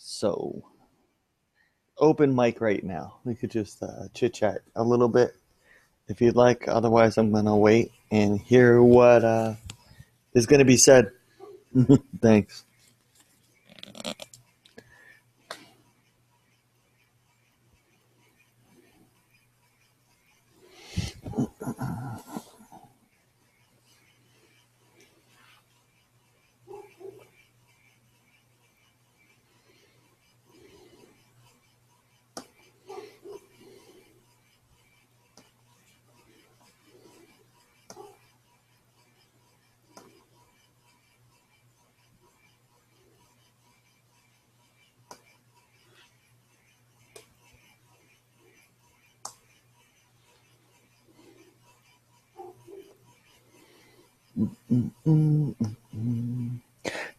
So, open mic right now. We could just chit chat a little bit if you'd like. Otherwise, I'm going to wait and hear what is going to be said. Thanks.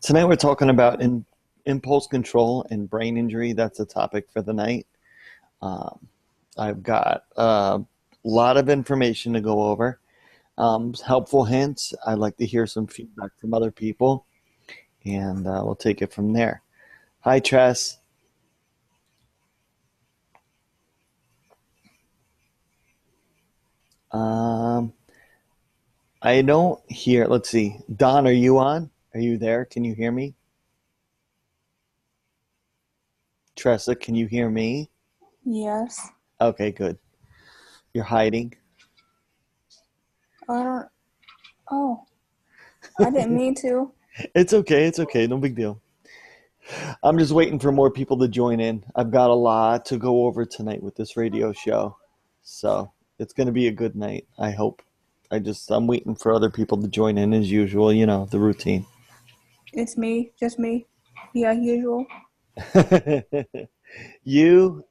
Tonight we're talking about impulse control and brain injury. That's the topic for the night. I've got a lot of information to go over. Helpful hints. I'd like to hear some feedback from other people, and we'll take it from there. Hi, Tress. I don't hear. Let's see. Don, are you on? Are you there? Can you hear me? Tressa, can you hear me? Yes. Okay, good. You're hiding. I don't. Oh, I didn't mean to. It's okay. It's okay. No big deal. I'm just waiting for more people to join in. I've got a lot to go over tonight with this radio show. So it's going to be a good night, I hope. I'm waiting for other people to join in as usual, the routine. It's me, just me. Yeah, usual. You,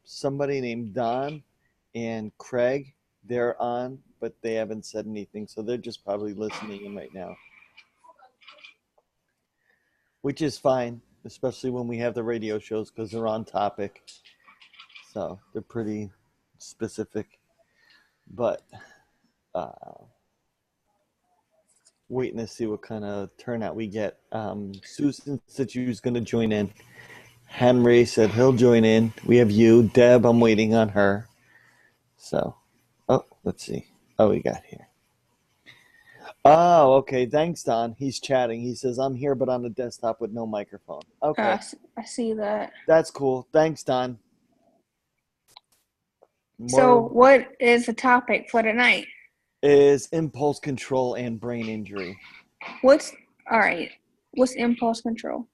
somebody named Don and Craig, they're on, but they haven't said anything. So they're just probably listening in right now, which is fine, especially when we have the radio shows because they're on topic. So they're pretty specific. But waiting to see what kind of turnout we get. Susan said she was going to join in. Henry said he'll join in. We have you. Deb, I'm waiting on her. So, let's see. Oh, we got here. Oh, okay. Thanks, Don. He's chatting. He says, I'm here, but on the desktop with no microphone. Okay. I see that. That's cool. Thanks, Don. So, More what is the topic for tonight? is impulse control and brain injury. All right? What's impulse control?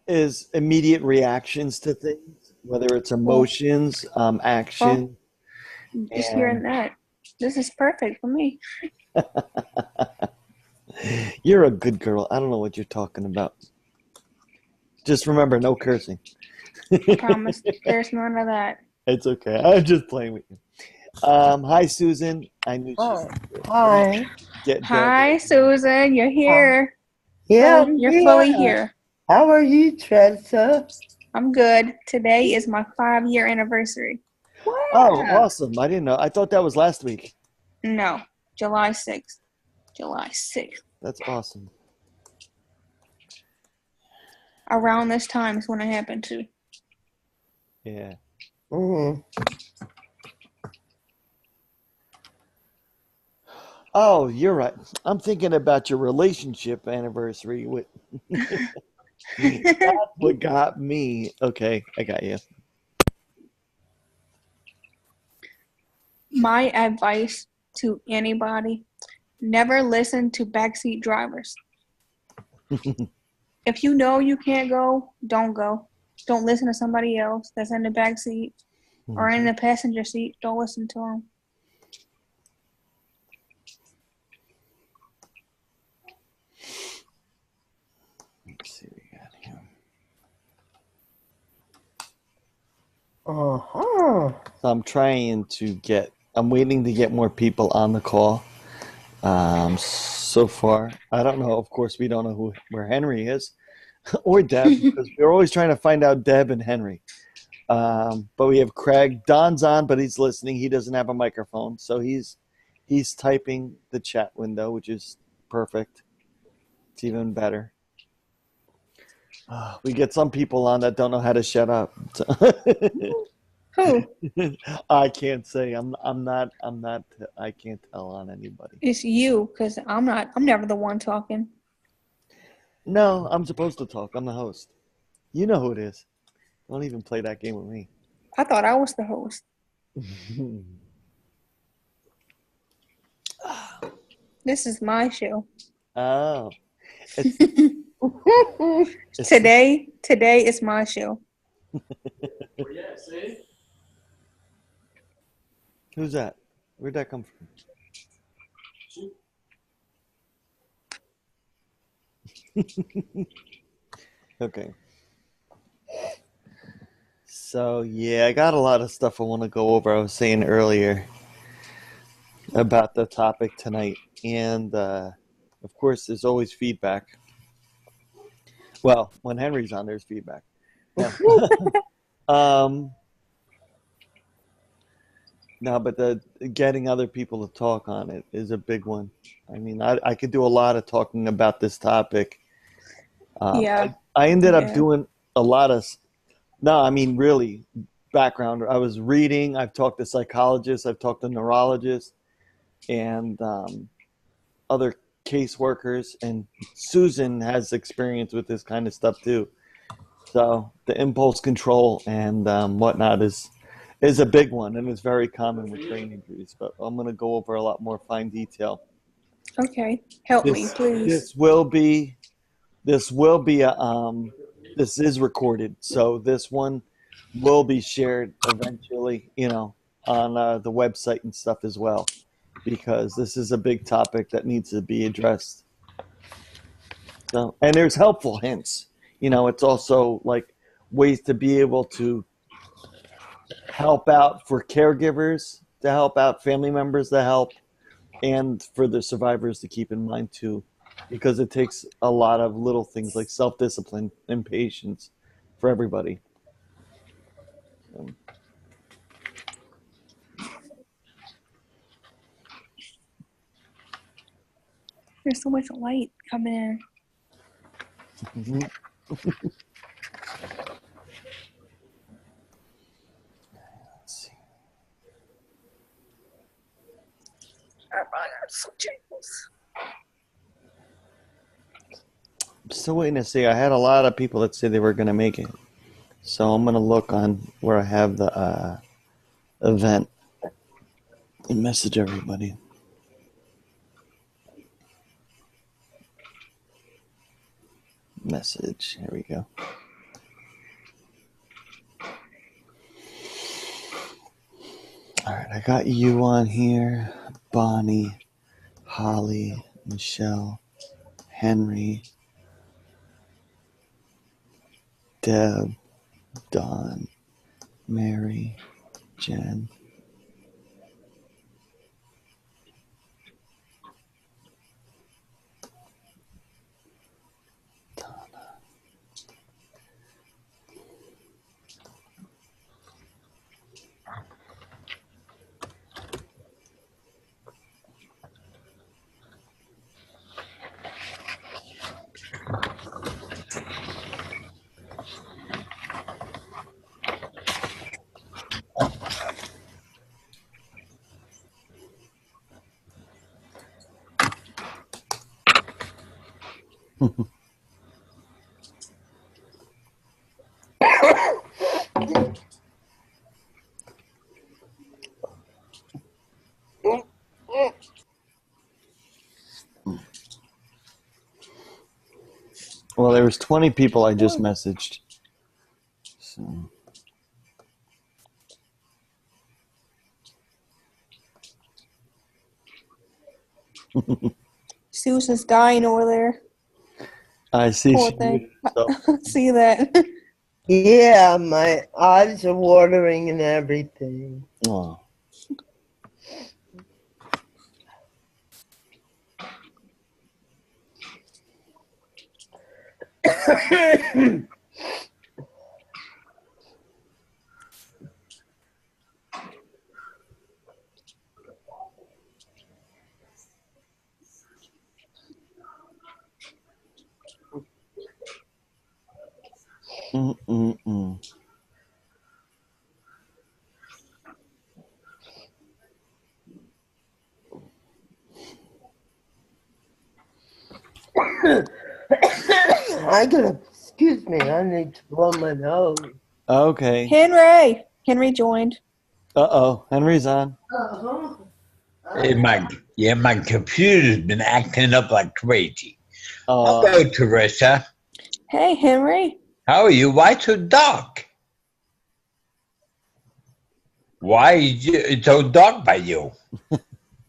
Is immediate reactions to things, whether it's Well, emotions, well, action, just hearing and that, this is perfect for me. you're a good girl. I don't know what you're talking about. Just remember, no cursing. I promise. There's none of that. It's okay. I'm just playing with you. Hi, Susan. I knew she Oh, was here. Let me hi. get Deb Hi, in. Susan. You're here. Yeah, You're fully yeah. here. How are you, Tressa? I'm good. Today is my 5-year anniversary. Oh, Wow. awesome. I didn't know. I thought that was last week. No, July 6th. July 6th. That's awesome. Around this time is when it happened too. Yeah. Mm-hmm. Oh, you're right. I'm thinking about your relationship anniversary with that's what got me. Okay, I got you. My advice to anybody, never listen to backseat drivers. If you know you can't go, don't go. Don't listen to somebody else that's in the backseat or in the passenger seat. Don't listen to them. Let's see what we got here. Uh-huh. So I'm waiting to get more people on the call. So far, I don't know. Of course, we don't know where Henry is or Deb because we're always trying to find out Deb and Henry. But we have Craig. Don's on, but he's listening. He doesn't have a microphone, so he's typing the chat window, which is perfect. It's even better. We get some people on that don't know how to shut up. Who? I can't say. I'm not. I can't tell on anybody. It's you, because I'm not. I'm never the one talking. No, I'm supposed to talk. I'm the host. You know who it is. Don't even play that game with me. I thought I was the host. This is my show. Oh, it's it's Today is my show. who's that? Where'd that come from? Okay. So yeah, I got a lot of stuff I want to go over. I was saying earlier about the topic tonight, and of course, there's always feedback. Well, when Henry's on, there's feedback. No, um, no, but the getting other people to talk on it is a big one. I mean, I could do a lot of talking about this topic. Yeah. I ended up Yeah. doing a lot of no, I mean really background. I was reading. I've talked to psychologists. I've talked to neurologists and other caseworkers. And Susan has experience with this kind of stuff too. So the impulse control and whatnot is a big one, and it's very common with brain injuries. But I'm going to go over a lot more fine detail. Okay. Help me, please. This will be a this is recorded, so this one will be shared eventually, on the website and stuff as well, because this is a big topic that needs to be addressed. So, and there's helpful hints. It's also like ways to be able to help out for caregivers, to help out family members to help, and for the survivors to keep in mind too, because it takes a lot of little things like self-discipline and patience for everybody. There's so much light coming in. Mhm. Let's see. I got some jingles. I'm still waiting to see. I had a lot of people that said they were going to make it, so I'm going to look on where I have the event and message everybody. Message. Here we go. All right, I got you on here. Bonnie, Holly, Michelle, Henry, Deb, Dawn, Mary, Jen. Well, there was 20 people I just messaged. So. Susan's dying over there. I see. Poor She thing. so. See that? Yeah, my eyes are watering and everything. Oh. Excuse me, I need to blow my nose. Okay. Henry joined. Uh-oh. Henry's on. Uh-huh. My computer's been acting up like crazy. Uh, Hello, Teresa. Hey, Henry. How are you? Why so dark? Why is it so dark by you?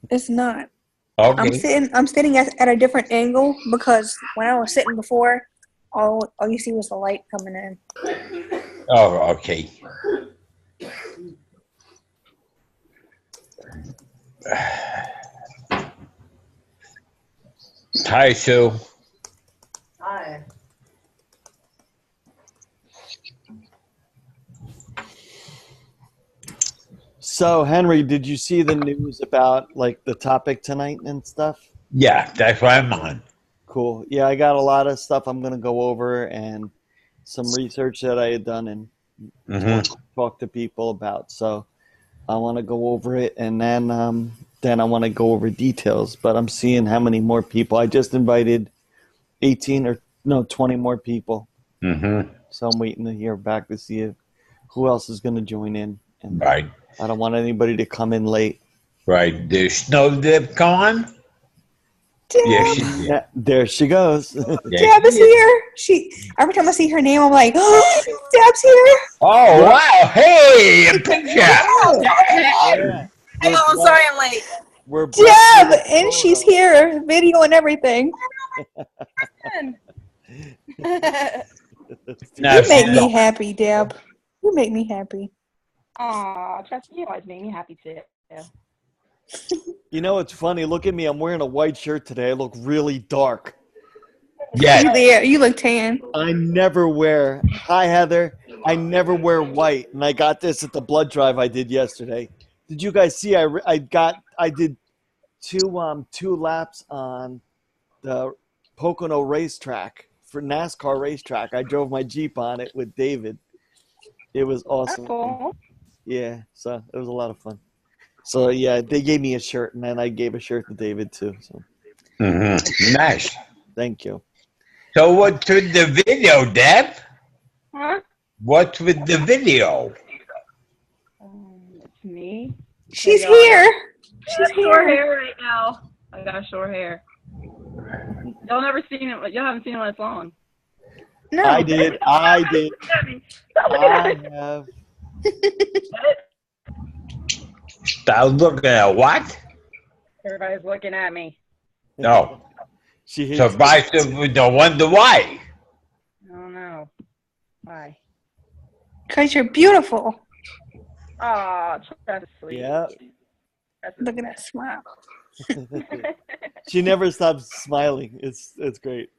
It's not. Okay. I'm sitting at a different angle because when I was sitting before, all you see was the light coming in. Oh, okay. Hi, Sue. Hi. so, Henry, did you see the news about like the topic tonight and stuff? Yeah, that's why I'm on. Cool. Yeah, I got a lot of stuff I'm going to go over and some research that I had done and talk to people about. So I want to go over it, and then I want to go over details. But I'm seeing how many more people. I just invited 18 or no 20 more people. So I'm waiting to hear back to see who else is going to join in. And Right. I don't want anybody to come in late. Right. There's snow dip gone? Deb, Yeah, she did. Yeah, there she goes. Yeah, Deb is here. Every time I see her name, I'm like, oh, Deb's here. Oh, wow. Hey, a picture. Yeah. Hang on, I'm sorry I'm late. We're Deb, blessed with a and she's photo. here, video and everything. No, You she make me don't. happy, Deb. You make me happy. Aw, trust me, you always make me happy too. You know, it's funny. Look at me. I'm wearing a white shirt today. I look really dark. Yeah. You look tan. I never wear. Hi, Heather. I never wear white, and I got this at the blood drive I did yesterday. Did you guys see? I did two laps on the Pocono racetrack for NASCAR racetrack. I drove my Jeep on it with David. It was That's awesome. cool. Yeah, so it was a lot of fun. So yeah, they gave me a shirt, and then I gave a shirt to David too. So Nice. thank you. So what's with the video, Deb? Huh? What's with the video? It's me. She's Hey, y'all, here. I got short hair right now. I got short hair. Y'all never seen it. Y'all haven't seen it when it's long. No. I did. I did. Look at me. Stop looking I at me. have. I was looking at what? Everybody's looking at me. No. She hates. So I don't wonder why. I don't know. Why? Because you're beautiful. Aw, that's sweet. Yeah. That's Look at that smile. She never stops smiling. It's great.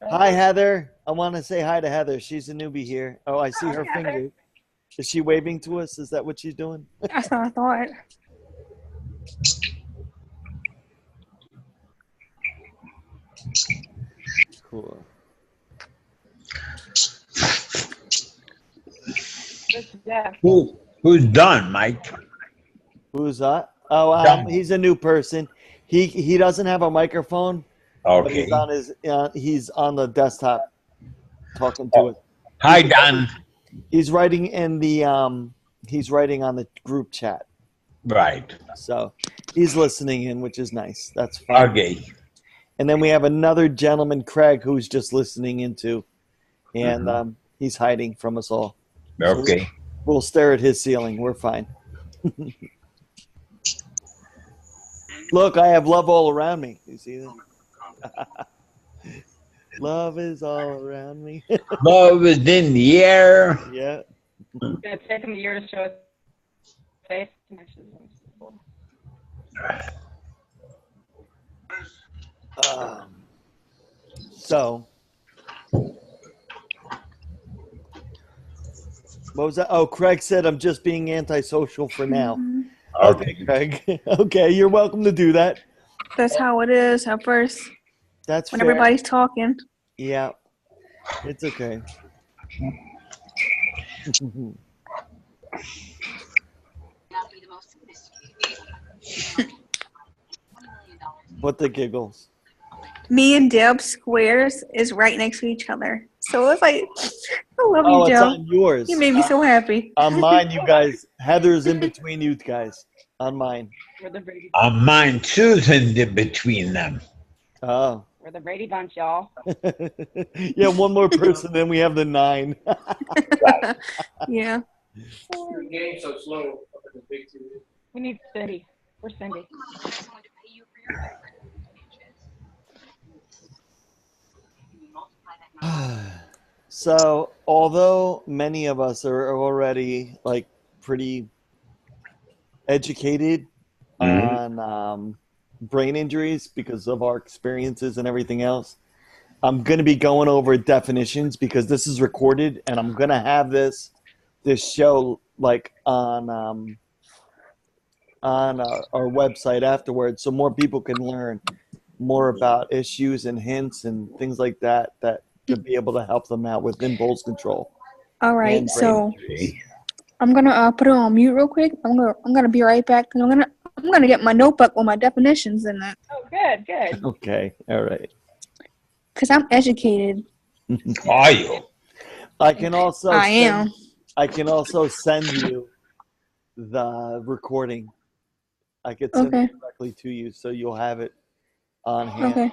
Hi, Heather. I want to say hi to Heather. She's a newbie here. Oh, I see her Hi, Heather. finger. Is she waving to us? Is that what she's doing? That's what I thought. Cool. Yeah. Who's done, Mike? Who's that? Oh, Done. he's a new person. He doesn't have a microphone, but Okay. he's on the desktop talking to us. Hi, Don. He's writing in the he's writing on the group chat. Right. So he's listening in, which is nice. That's fine. Okay. And then we have another gentleman, Craig, who's just listening into, and he's hiding from us all. Okay. So we'll stare at his ceiling. We're fine. Look, I have love all around me. You see that? Love is all around me. Love is in the air. Yeah. It's gonna take him a year to show his face. So, what was that? Oh, Craig said I'm just being antisocial for now. Okay, Craig. Okay, you're welcome to do that. That's how it is at first. That's When fair. everybody's talking. Yeah, it's okay. What the giggles? Me and Deb's squares is right next to each other. So it's like, I love you, Oh, it's Deb. on yours. You made me so happy. On mine, you guys. Heather's in between you guys. On mine. We're the Brady. Mine too's in between them. Oh. We're the Brady Bunch, y'all. Yeah, one more person, then we have the 9. Yeah. Your game's so slow up at the big TV. We need Cindy. Where's Cindy? So, although many of us are already like pretty educated on brain injuries because of our experiences and everything else, I'm going to be going over definitions because this is recorded, and I'm going to have this show like on our website afterwards, so more people can learn more about issues and hints and things like that to be able to help them out with impulse control. All right. And So See? I'm gonna put it on mute real quick. I'm gonna be right back. I'm gonna get my notebook with my definitions in it. Oh, good. Okay, all right. Cause I'm educated. Are you? I can also I send you the recording. I could send Okay. it directly to you, so you'll have it on hand Okay.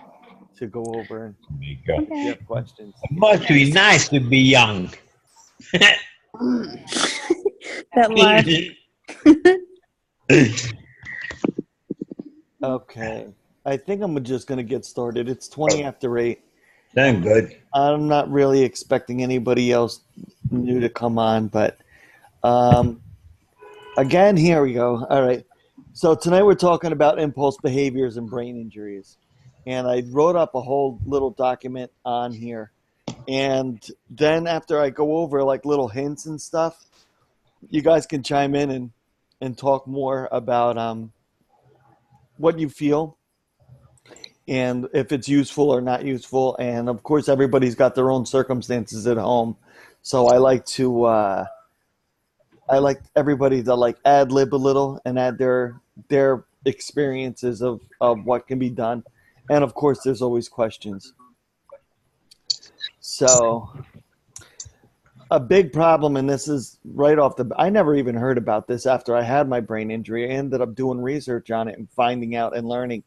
to go over and There you go. if you have questions. It must be nice to be young. That laugh. Okay. I think I'm just going to get started. It's 20 after 8. Sound good. I'm not really expecting anybody else new to come on, but again, here we go. All right. So tonight we're talking about impulse behaviors and brain injuries. And I wrote up a whole little document on here. And then after I go over like little hints and stuff, you guys can chime in and talk more about what you feel and if it's useful or not useful. And of course, everybody's got their own circumstances at home. So I like everybody to like ad lib a little and add their experiences of what can be done. And of course, there's always questions. So a big problem, and this is right off I never even heard about this after I had my brain injury. I ended up doing research on it and finding out and learning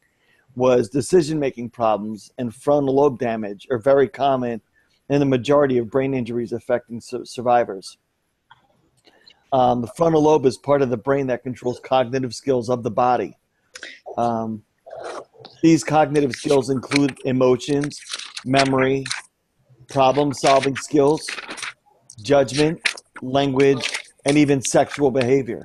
was decision-making problems and frontal lobe damage are very common in the majority of brain injuries affecting survivors. The frontal lobe is part of the brain that controls cognitive skills of the body. These cognitive skills include emotions, memory, problem-solving skills, judgment, language, and even sexual behavior.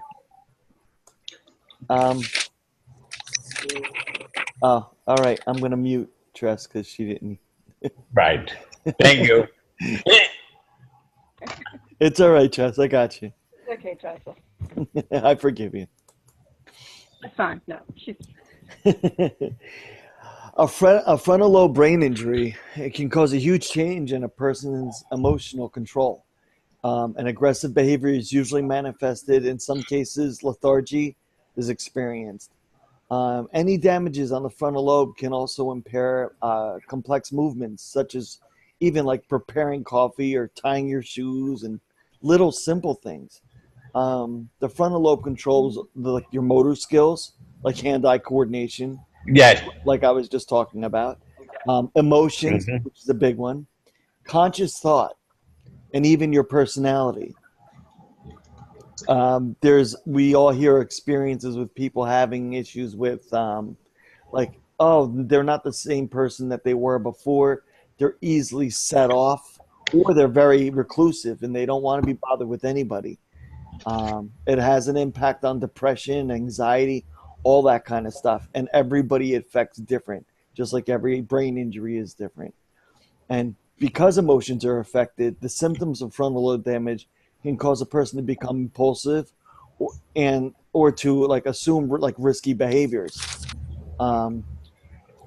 Oh, all right. I'm going to mute Tress because she didn't. Right. Thank you. It's all right, Tress. I got you. It's okay, Tressa. I forgive you. It's fine. No, she's A frontal lobe brain injury, it can cause a huge change in a person's emotional control. And aggressive behavior is usually manifested. In some cases, lethargy is experienced. Any damages on the frontal lobe can also impair complex movements, such as even like preparing coffee or tying your shoes and little simple things. The frontal lobe controls your motor skills, like hand-eye coordination, Yes. like I was just talking about, emotions, which is a big one, conscious thought, and even your personality. We all hear experiences with people having issues with like, oh, they're not the same person that they were before. They're easily set off, or they're very reclusive and they don't want to be bothered with anybody. It has an impact on depression, anxiety, all that kind of stuff. And everybody it affects different, just like every brain injury is different. And because emotions are affected, the symptoms of frontal lobe damage can cause a person to become impulsive or to like assume like risky behaviors.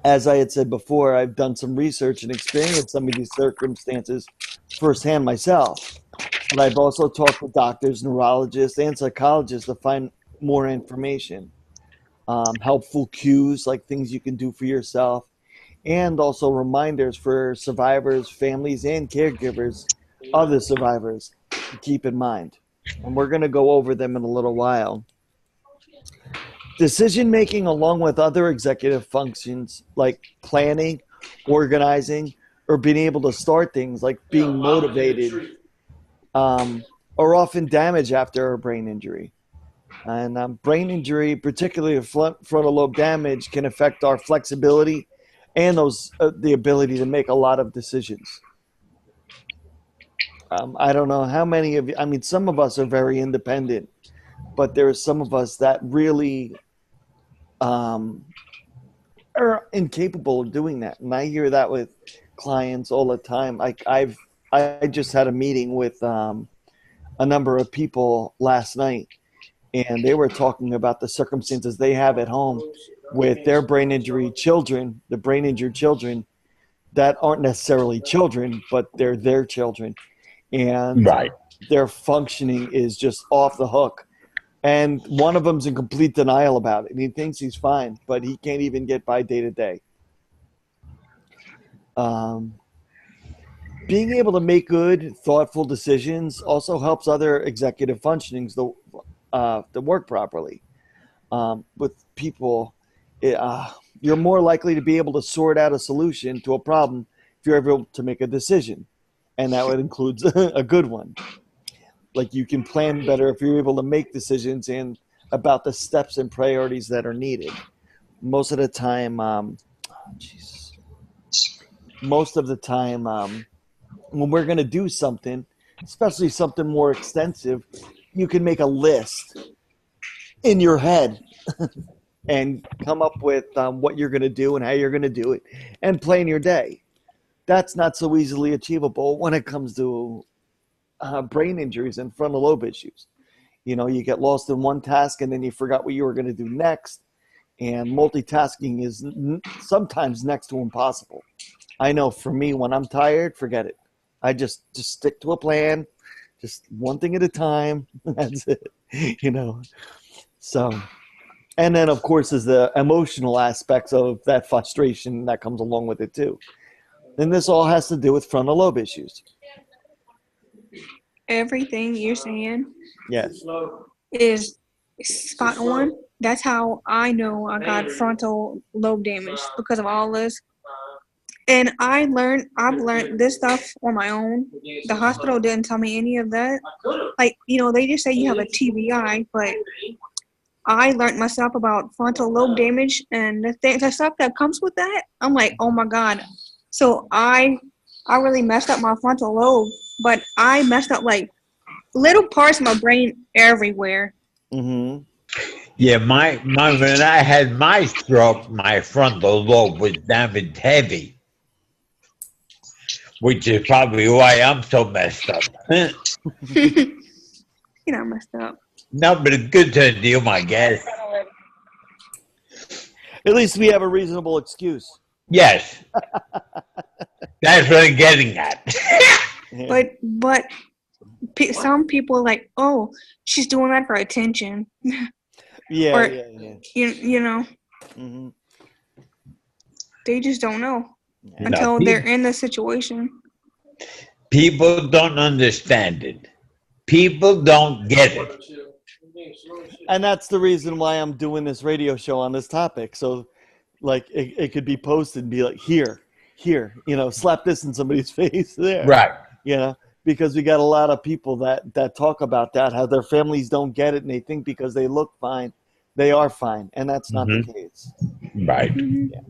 As I had said before, I've done some research and experienced some of these circumstances firsthand myself. But I've also talked to doctors, neurologists, and psychologists to find more information, helpful cues, like things you can do for yourself, and also reminders for survivors, families, and caregivers of the survivors to keep in mind. And we're going to go over them in a little while. Decision making, along with other executive functions like planning, organizing, or being able to start things like being motivated, are often damaged after a brain injury. And brain injury, particularly frontal lobe damage, can affect our flexibility and the ability to make a lot of decisions. I don't know how many of you, I mean, some of us are very independent, but there are some of us that really are incapable of doing that. And I hear that with clients all the time. I just had a meeting with a number of people last night, and they were talking about the circumstances they have at home with their brain injury children, the brain injured children that aren't necessarily children, but they're their children. And Right. their functioning is just off the hook. And one of them's in complete denial about it. And he thinks he's fine, but he can't even get by day to day. Being able to make good, thoughtful decisions also helps other executive functionings to work properly. With people, you're more likely to be able to sort out a solution to a problem if you're able to make a decision. And that would include a good one. Like you can plan better if you're able to make decisions and about the steps and priorities that are needed. Most of the time, when we're going to do something, especially something more extensive, you can make a list in your head and come up with what you're going to do and how you're going to do it and plan your day. That's not so easily achievable when it comes to brain injuries and frontal lobe issues. You know, you get lost in one task and then you forgot what you were going to do next. And multitasking is sometimes next to impossible. I know for me, when I'm tired, forget it. I just stick to a plan, just one thing at a time. That's it, you know. So, and then of course is the emotional aspects of that frustration that comes along with it too. And this all has to do with frontal lobe issues. Everything you're saying Yes. is spot on. That's how I know I got frontal lobe damage because of all this. And I've learned this stuff on my own. The hospital didn't tell me any of that. Like, you know, they just say you have a TBI, but I learned myself about frontal lobe damage and the stuff that comes with that. I'm like, oh my God. So I really messed up my frontal lobe, but I messed up like little parts of my brain everywhere. Mm-hmm. Yeah, when I had my stroke, my frontal lobe was damaged heavy, which is probably why I'm so messed up. You're not messed up. No, but it's good to deal, my guess. At least we have a reasonable excuse. Yes. That's what I'm getting at. Yeah. But some people are like, oh, she's doing that for attention. Yeah, Or, yeah. You know, Mm-hmm. they just don't know Yeah. until they're in the situation. People don't understand it. People don't get it. And that's the reason why I'm doing this radio show on this topic. So, like, it could be posted and be like, here, you know, slap this in somebody's face there. Right. You know, because we got a lot of people that talk about that, how their families don't get it and they think because they look fine, they are fine. And that's not the case. Right. Mm-hmm. Yeah.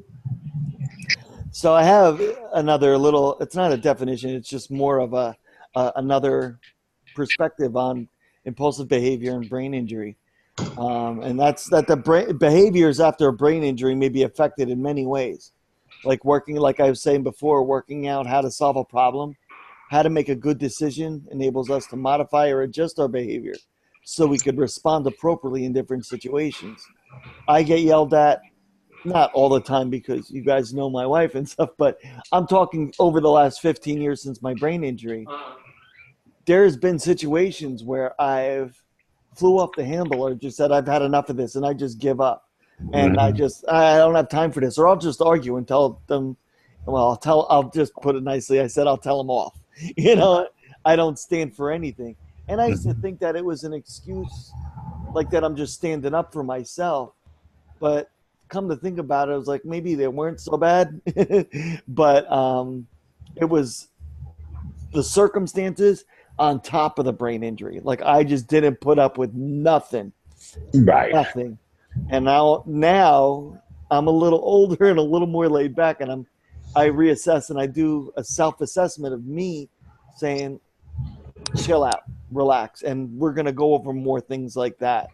So I have another little, it's not a definition, it's just more of another perspective on impulsive behavior and brain injury. And that's that the behaviors after a brain injury may be affected in many ways. Like like I was saying before, working out how to solve a problem, how to make a good decision enables us to modify or adjust our behavior so we could respond appropriately in different situations. I get yelled at, not all the time because you guys know my wife and stuff, but I'm talking over the last 15 years since my brain injury. There's been situations where I've flew off the handle or just said, I've had enough of this and I just give up. And I don't have time for this. Or I'll just argue and tell them well, I'll just put it nicely. I said, I'll tell them off. You know, I don't stand for anything. And I used to think that it was an excuse, like that I'm just standing up for myself. But come to think about it, I was like, maybe they weren't so bad. But it was the circumstances on top of the brain injury. Like I just didn't put up with nothing, Right. nothing. And now I'm a little older and a little more laid back, and I reassess and I do a self-assessment of me saying, chill out, relax. And we're going to go over more things like that,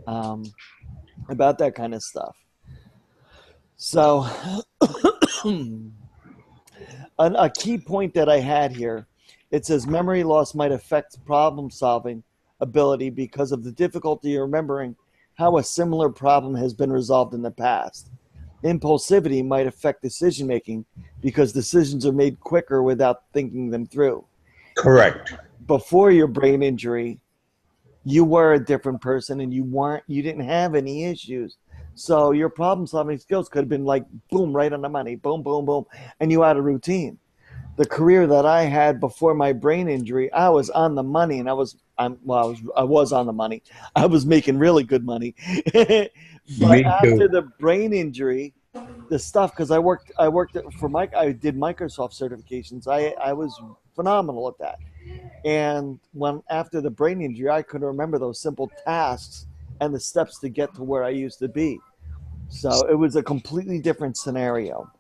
about that kind of stuff. So a key point that I had here, it says memory loss might affect problem solving ability because of the difficulty remembering how a similar problem has been resolved in the past. Impulsivity might affect decision making because decisions are made quicker without thinking them through. Correct. Before your brain injury, you were a different person and you didn't have any issues. So your problem solving skills could have been like boom, right on the money, boom, boom, boom, and you had a routine. The career that I had before my brain injury, I was on the money, and I was on the money. I was making really good money. But Me after too. the brain injury, the stuff, because I did Microsoft certifications. I was phenomenal at that. And when after the brain injury, I could remember those simple tasks and the steps to get to where I used to be. So it was a completely different scenario.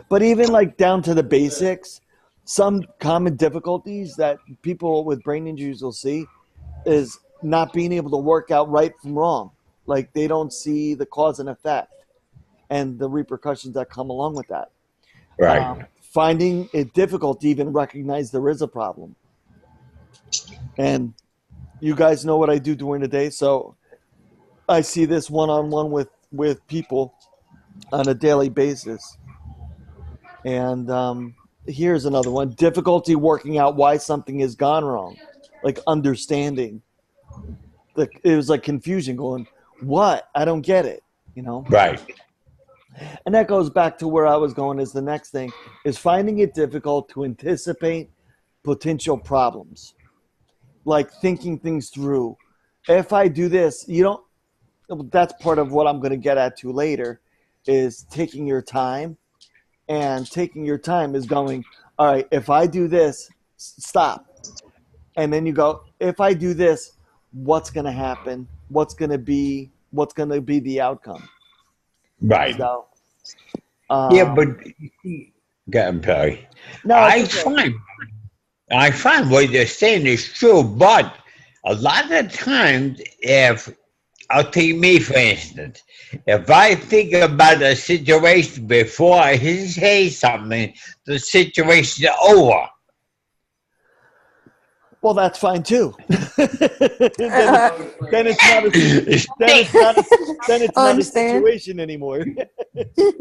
But even like down to the basics, some common difficulties that people with brain injuries will see is not being able to work out right from wrong. Like they don't see the cause and effect and the repercussions that come along with that. Right. Finding it difficult to even recognize there is a problem. And you guys know what I do during the day, so I see this one-on-one with people on a daily basis. And here's another one: difficulty working out why something has gone wrong, like understanding. It was like confusion, going, "What? I don't get it." You know. Right. And that goes back to where I was going. Is the next thing is finding it difficult to anticipate potential problems, like thinking things through. If I do this, you don't. That's part of what I'm going to get at to later, is taking your time. And taking your time is going, all right, if I do this, stop. And then you go, if I do this, what's going to happen? What's going to be the outcome? Right. So, Yeah, but I'm sorry. no, it's okay. I find what you're saying is true, but a lot of times, if I'll take me for instance, if I think about a situation before I say something, the situation's over. Well, that's fine too. then it's not a situation anymore.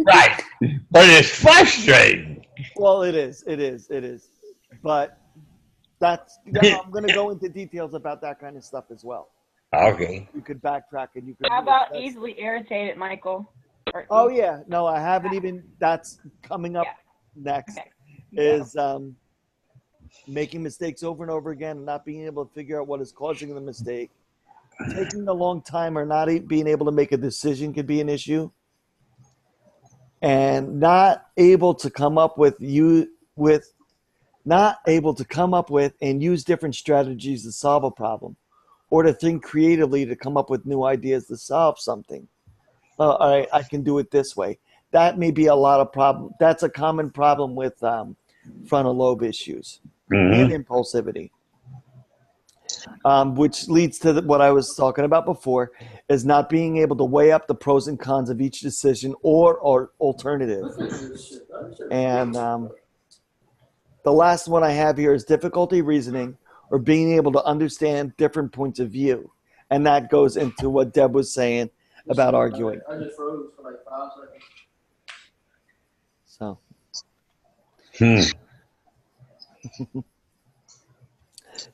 Right, but it's frustrating. Well, it is. But I'm going to go into details about that kind of stuff as well. Okay. You could backtrack and you could. How about easily irritated, Michael? Oh yeah, no, I haven't even. That's coming up next. Okay. Is making mistakes over and over again and not being able to figure out what is causing the mistake. Taking a long time or not being able to make a decision could be an issue. And not able to come up with and use different strategies to solve a problem, or to think creatively to come up with new ideas to solve something. All right, I can do it this way. That may be a lot of problem. That's a common problem with frontal lobe issues and impulsivity, which leads to what I was talking about before, is not being able to weigh up the pros and cons of each decision or alternative. And the last one I have here is difficulty reasoning or being able to understand different points of view. And that goes into what Deb was saying about arguing. I just froze for like 5 seconds. So.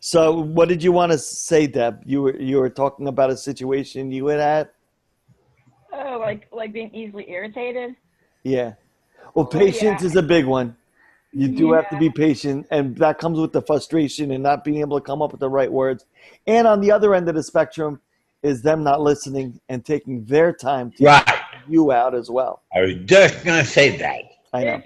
So what did you want to say, Deb? You were talking about a situation you had. Oh, like being easily irritated. Yeah. Well, patience is a big one. You do have to be patient, and that comes with the frustration and not being able to come up with the right words. And on the other end of the spectrum is them not listening and taking their time to Right. hear you out as well. I was just going to say that. I know.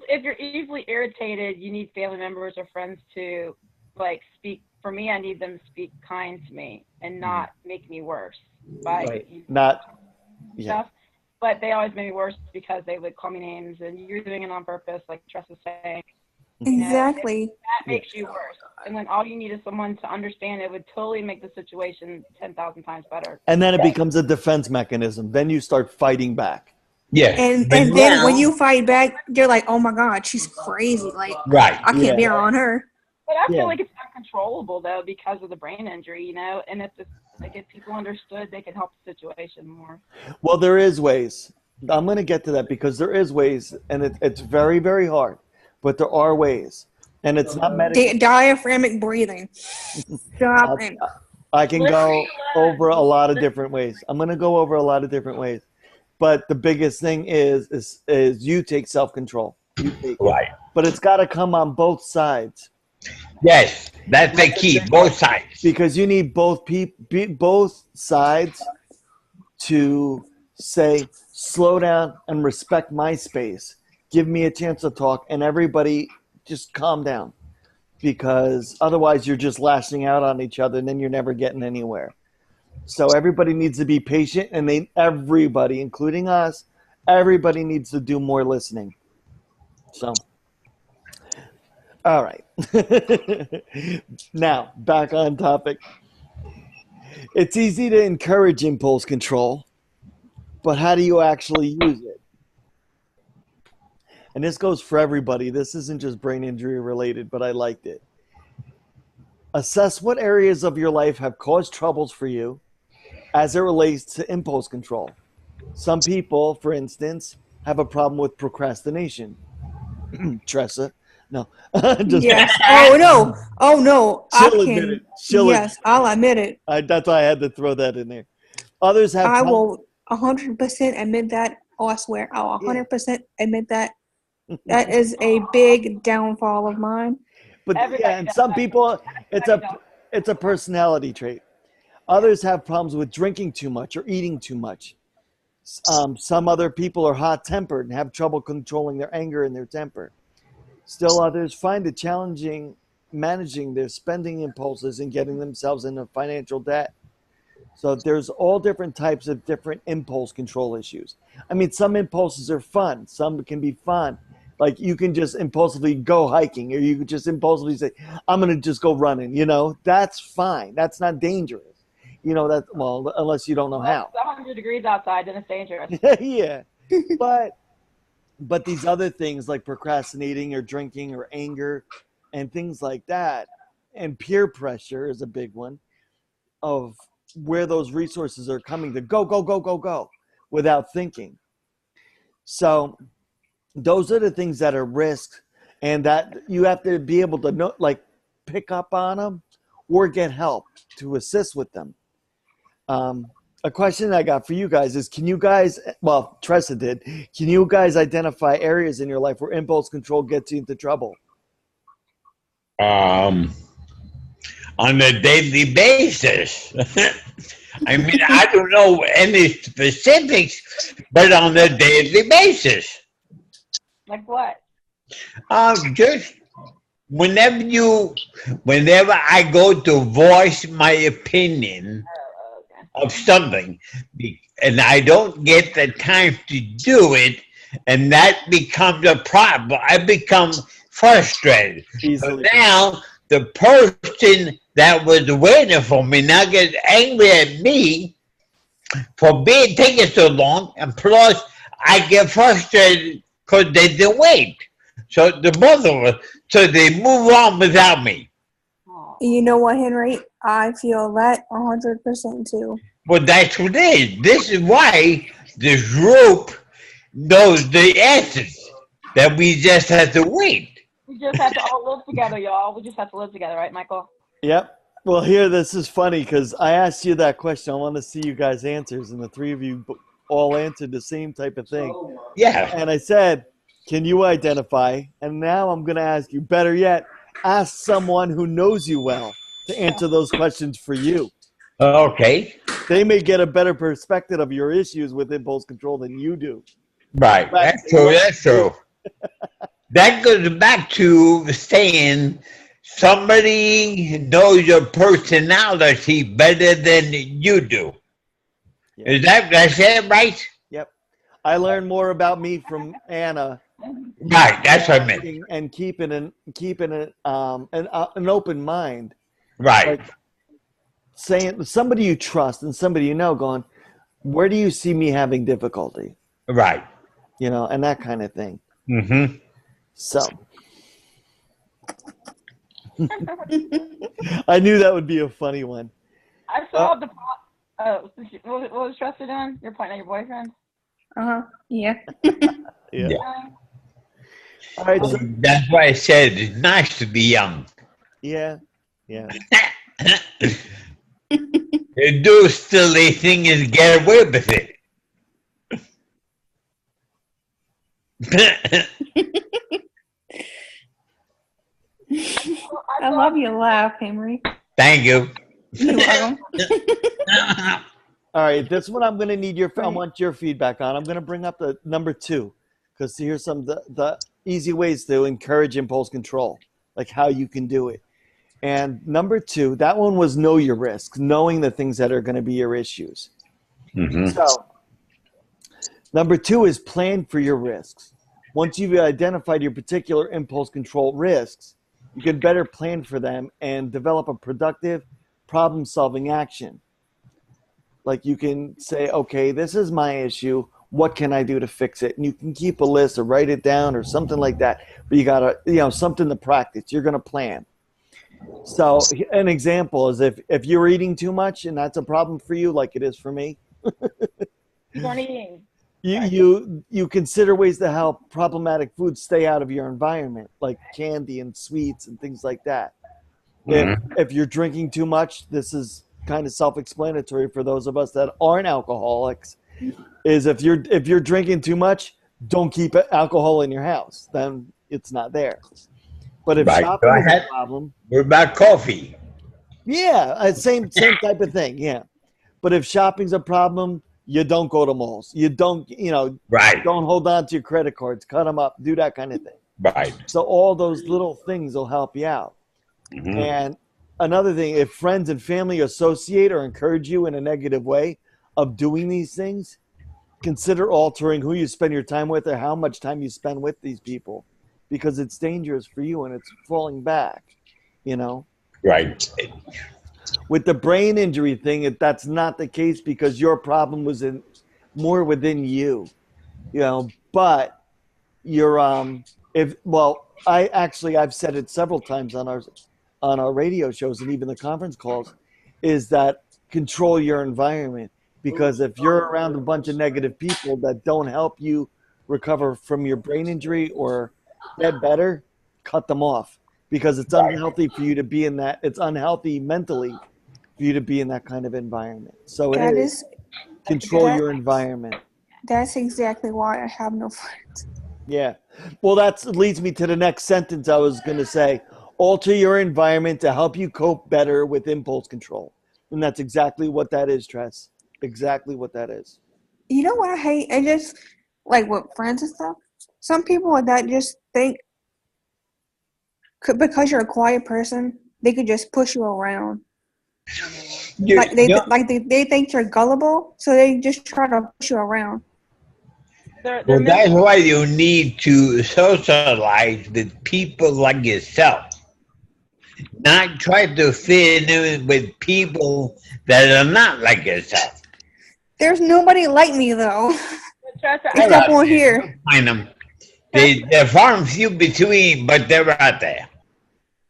If you're easily irritated, you need family members or friends to like speak. For me, I need them to speak kind to me and not make me worse by Not, yeah. stuff. But they always made me worse because they would call me names, and you're doing it on purpose, like Tress was saying. Exactly. That makes you worse. And when all you need is someone to understand, it would totally make the situation 10,000 times better. And then it becomes a defense mechanism. Then you start fighting back. Yeah. And then when you fight back, you're like, oh my God, she's crazy. Like, Right. I can't be around her. But I feel like it's uncontrollable though because of the brain injury, you know. And if people understood, they could help the situation more. Well, there is ways. I'm going to get to that because there is ways, and it's very, very hard. But there are ways, and it's not medical. Diaphragmatic breathing. Stop it. I can go over a lot of different ways. I'm going to go over a lot of different ways. But the biggest thing is you take self-control. You take Right. But it's got to come on both sides. Yes, that's the key. Both sides. Because you need both sides to say, slow down and respect my space. Give me a chance to talk, and everybody just calm down. Because otherwise you're just lashing out on each other, and then you're never getting anywhere. So everybody needs to be patient, and everybody, including us, everybody needs to do more listening. So, all right. Now, back on topic. It's easy to encourage impulse control, but how do you actually use it? And this goes for everybody. This isn't just brain injury related, but I liked it. Assess what areas of your life have caused troubles for you as it relates to impulse control. Some people, for instance, have a problem with procrastination. Tressa. No. Yes. Oh no. She'll admit it. Yes, I'll admit it. That's why I had to throw that in there. Others have. I will 100% admit that. Oh, I swear, I'll 100% admit that. That is a big downfall of mine. But and some people, it's a personality trait. Others have problems with drinking too much or eating too much. Some other people are hot-tempered and have trouble controlling their anger and their temper. Still others find it challenging managing their spending impulses and getting themselves into financial debt. So there's all different types of different impulse control issues. I mean, some impulses are fun. Some can be fun. Like you can just impulsively go hiking, or you could just impulsively say, I'm going to just go running. That's fine. That's not dangerous. Unless you don't know how. It's 100 degrees outside, then it's dangerous. Yeah. But these other things like procrastinating or drinking or anger and things like that, and peer pressure is a big one of where those resources are coming to go without thinking. So those are the things that are risks, and that you have to be able to know, like pick up on them or get help to assist with them. A question I got for you guys is, can you guys, well, Tressa did, can you guys identify areas in your life where impulse control gets you into trouble? On a daily basis. I mean, I don't know any specifics, but on a daily basis. Like what? Just whenever I go to voice my opinion of something, and I don't get the time to do it, and that becomes a problem. I become frustrated. So now the person that was waiting for me now gets angry at me for taking so long, and plus I get frustrated because they didn't wait. So the both of us, so they move on without me. You know what, Henry? I feel that 100% too. Well, that's what it is. This is why this group knows the answers, that we just have to wait. We just have to all live together, y'all. We just have to live together, right, Michael? Yep. Well, here, this is funny because I asked you that question. I want to see you guys' answers, and the three of you all answered the same type of thing. Yeah. And I said, can you identify? And now I'm going to ask you, better yet, ask someone who knows you well to answer those questions for you. Okay. They may get a better perspective of your issues with impulse control than you do. Right. But That's true. what That's true. That goes back to saying somebody knows your personality better than you do. Yeah. Is that's it, right? Yep. I learned more about me from Anna. Right. That's what I meant. And keeping an open mind. Right. Like saying somebody you trust and somebody you know going, where do you see me having difficulty? Right. You know, and that kind of thing. Mm-hmm. So I knew that would be a funny one. I saw the. Oh, what was Tressa doing? You're pointing at your boyfriend. Yeah. Yeah. All right. So, That's why I said it's nice to be young. yeah. Yeah. They do silly thing and get away with it. I love your laugh, Henry. Thank you. You're welcome. All right. This one I'm going to need I want your feedback on. I'm going to bring up the number 2 because here's some of the easy ways to encourage impulse control, like how you can do it. And number 2, that one was know your risks, knowing the things that are going to be your issues. Mm-hmm. So number 2 is plan for your risks. Once you've identified your particular impulse control risks, you can better plan for them and develop a productive problem-solving action. Like you can say, okay, this is my issue. What can I do to fix it? And you can keep a list or write it down or something like that. But you got to, something to practice. You're going to plan. So an example is if you're eating too much and that's a problem for you, like it is for me. Don't eating. You consider ways to help problematic foods stay out of your environment, like candy and sweets and things like that. Mm-hmm. If you're drinking too much, this is kind of self-explanatory for those of us that aren't alcoholics. Is if you're drinking too much, don't keep alcohol in your house. Then it's not there. But if Right. shopping is a problem, what about coffee? yeah, same type of thing. Yeah. But if shopping's a problem, you don't go to malls. You don't, Right. don't hold on to your credit cards. Cut them up. Do that kind of thing. Right. So all those little things will help you out. Mm-hmm. And another thing, if friends and family associate or encourage you in a negative way of doing these things, consider altering who you spend your time with or how much time you spend with these people, because it's dangerous for you and it's falling back, Right. With the brain injury thing, that's not the case because your problem was more within you, but you're I've said it several times on our radio shows and even the conference calls, is that control your environment, because if you're around a bunch of negative people that don't help you recover from your brain injury or get better, cut them off, because it's unhealthy for you to be in that. It's unhealthy mentally for you to be in that kind of environment. So control your environment. That's exactly why I have no friends. Yeah. Well, that leads me to the next sentence I was going to say. Alter your environment to help you cope better with impulse control. And that's exactly what that is, Tress. Exactly what that is. You know what I hate? I just, like with friends and stuff, some people that just think because you're a quiet person, they could just push you around. They think you're gullible, so they just try to push you around. Well, that's why you need to socialize with people like yourself. Not try to fit in with people that are not like yourself. There's nobody like me, though. Tressa, except on here. Find them. They're far and few between, but they're out there.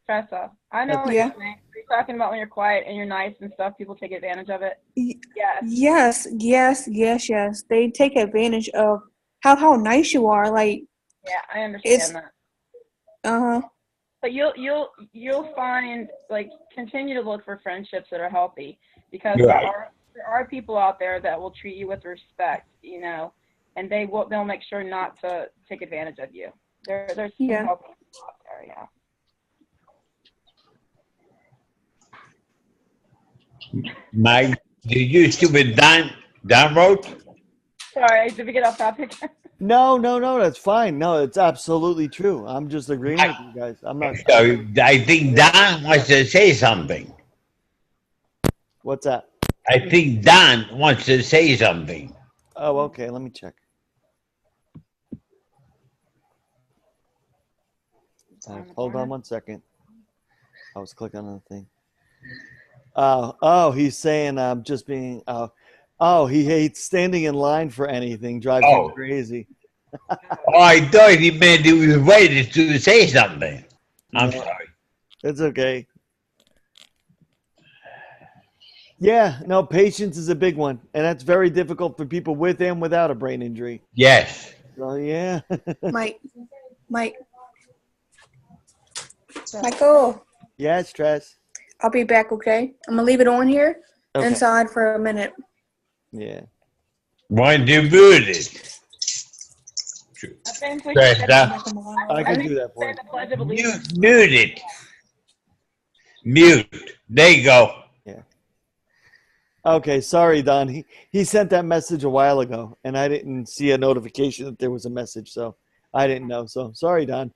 Tressa, I know what you're saying. You're talking about when you're quiet and you're nice and stuff, people take advantage of it. Yes. Yes. They take advantage of how nice you are. Like, yeah, I understand that. Uh-huh. But you'll find, like, continue to look for friendships that are healthy, because there are people out there that will treat you with respect, and they'll make sure not to take advantage of you. There's Yeah. help out there, yeah. Mike, did you see what Don wrote? Sorry, did we get off topic? No, that's fine. No, it's absolutely true. I'm just agreeing with you guys. I'm not. So I think Don wants to say something. What's that? I think Don wants to say something. Oh, okay. Let me check. Hold on 1 second. I was clicking on the thing. He's saying just being. He hates standing in line for anything. Drives him crazy. Oh, I thought he meant he was waiting to say something. I'm No. sorry. It's okay. Yeah, no, patience is a big one, and that's very difficult for people with and without a brain injury. Yes. So yeah. Michael, Yes, Tress. I'll be back, okay? I'm going to leave it on here Okay. inside for a minute. Yeah. Why do you mute it? I think we Press should that. I can do that for say you. the Pledge of Allegiance. Mute it. Mute. There you go. Okay, sorry, Don. He sent that message a while ago, and I didn't see a notification that there was a message, so I didn't know. So sorry, Don.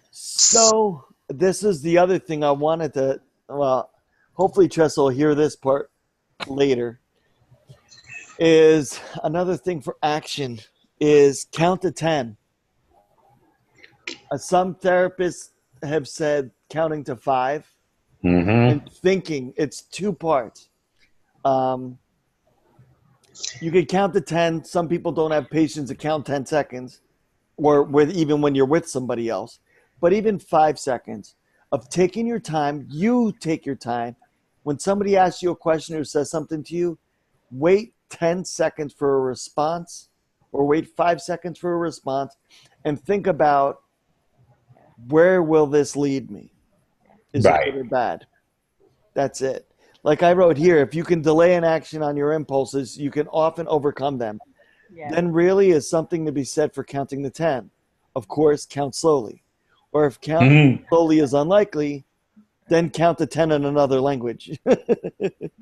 So this is the other thing I wanted to. Well, hopefully Tress will hear this part later. Is another thing for action is count to 10. Some therapists have said counting to 5. Mm-hmm. And thinking it's 2 parts. You could count to 10. Some people don't have patience to count 10 seconds, or even when you're with somebody else. But even 5 seconds of taking your time. You take your time. When somebody asks you a question or says something to you, wait 10 seconds for a response, or wait 5 seconds for a response, and think about, where will this lead me? Is it good or bad? That's it. Like I wrote here, if you can delay an action on your impulses, you can often overcome them. Yeah. Then really is something to be said for counting to 10. Of course, count slowly. Or if counting slowly is unlikely, then count to 10 in another language. You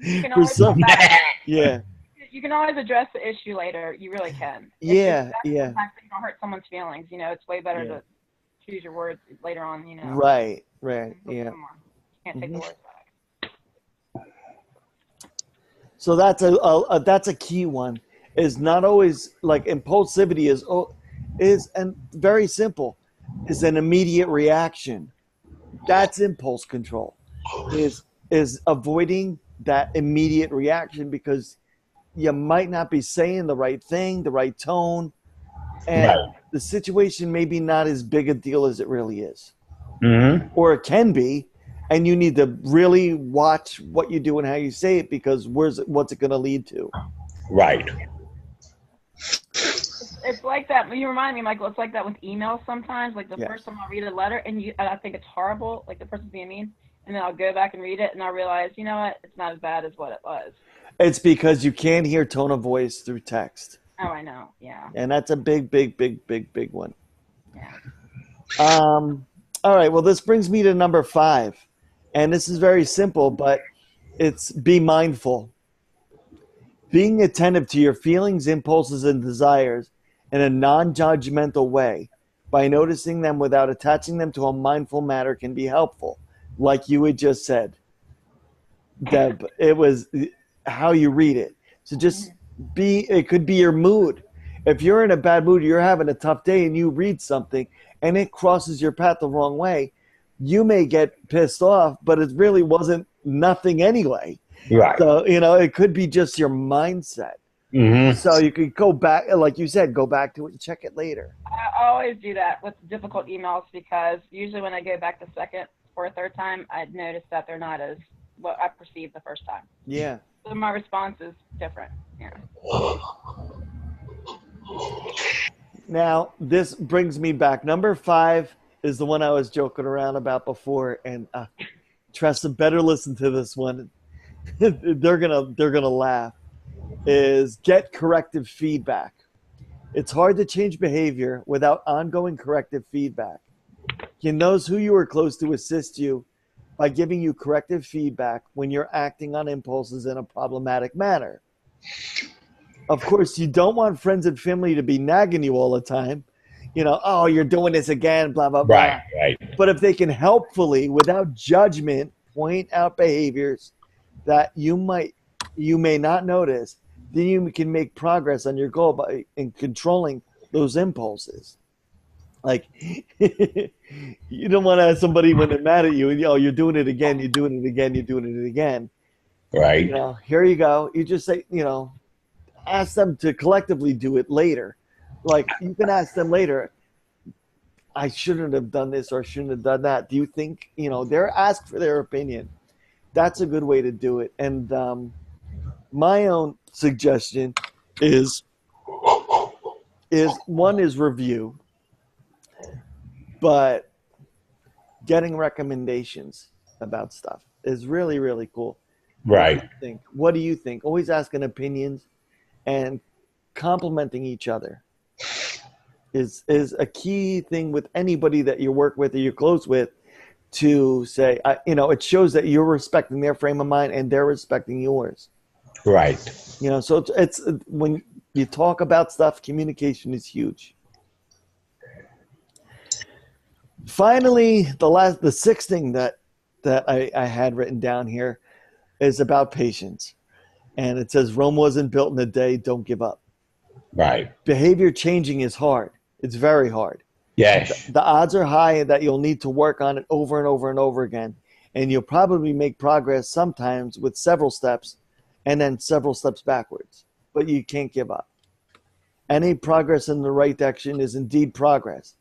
can always come back. Yeah. You can always address the issue later. You really can. Yeah. Sometimes you don't hurt someone's feelings. It's way better to choose your words later on. Right. Yeah. You can't take the words back. So that's a key one. Is not always like impulsivity is and very simple. Is an immediate reaction. That's impulse control. Is avoiding that immediate reaction because you might not be saying the right thing, the right tone, and the situation may be not as big a deal as it really is. Mm-hmm. Or it can be, and you need to really watch what you do and how you say it, because what's it going to lead to? Right. It's like that. You remind me, Michael. It's like that with emails sometimes. Like the first time I read a letter and I think it's horrible, like the person's being mean, and then I'll go back and read it and I'll realize, you know what, it's not as bad as what it was. It's because you can't hear tone of voice through text. Oh, I know. Yeah. And that's a big one. Yeah. All right. Well, this brings me to number 5, and this is very simple, but it's be mindful. Being attentive to your feelings, impulses, and desires in a non-judgmental way by noticing them without attaching them to a mindful matter can be helpful. Like you had just said, Deb, it was how you read it. So just it could be your mood. If you're in a bad mood, you're having a tough day, and you read something and it crosses your path the wrong way, you may get pissed off, but it really wasn't nothing anyway. Right. So, it could be just your mindset. Mm-hmm. So you could go back, like you said, go back to it and check it later. I always do that with difficult emails because usually when I go back the second or third time, I notice that they're not as what I perceived the first time. Yeah. So my response is different. Yeah. Now, this brings me back. Number 5 is the one I was joking around about before, and Tressa better listen to this one. They're gonna laugh. is get corrective feedback. It's hard to change behavior without ongoing corrective feedback. Can those who you are close to assist you by giving you corrective feedback when you're acting on impulses in a problematic manner? Of course, you don't want friends and family to be nagging you all the time. You know, oh, you're doing this again, blah, blah, blah. Right. But if they can helpfully, without judgment, point out behaviors that you may not notice, then you can make progress on your goal by in controlling those impulses. Like, you don't want to have somebody when they're mad at you and, oh, you're doing it again, you're doing it again, you're doing it again. Right. You know, here you go. You just say, you know, ask them to collectively do it later. Like, you can ask them later, I shouldn't have done this or shouldn't have done that. Do you think, you know, they're asked for their opinion. That's a good way to do it. And my own suggestion is one is review, but getting recommendations about stuff is really, really cool. Right. What do you think? Always asking opinions and complimenting each other is a key thing with anybody that you work with or you're close with, to say, you know, it shows that you're respecting their frame of mind and they're respecting yours. Right. You know, so it's when you talk about stuff, communication is huge. Finally, the sixth thing that I had written down here is about patience. And it says, Rome wasn't built in a day, don't give up. Right. Behavior changing is hard. It's very hard. Yes. The odds are high that you'll need to work on it over and over and over again. And you'll probably make progress sometimes with several steps and then several steps backwards. But you can't give up. Any progress in the right direction is indeed progress.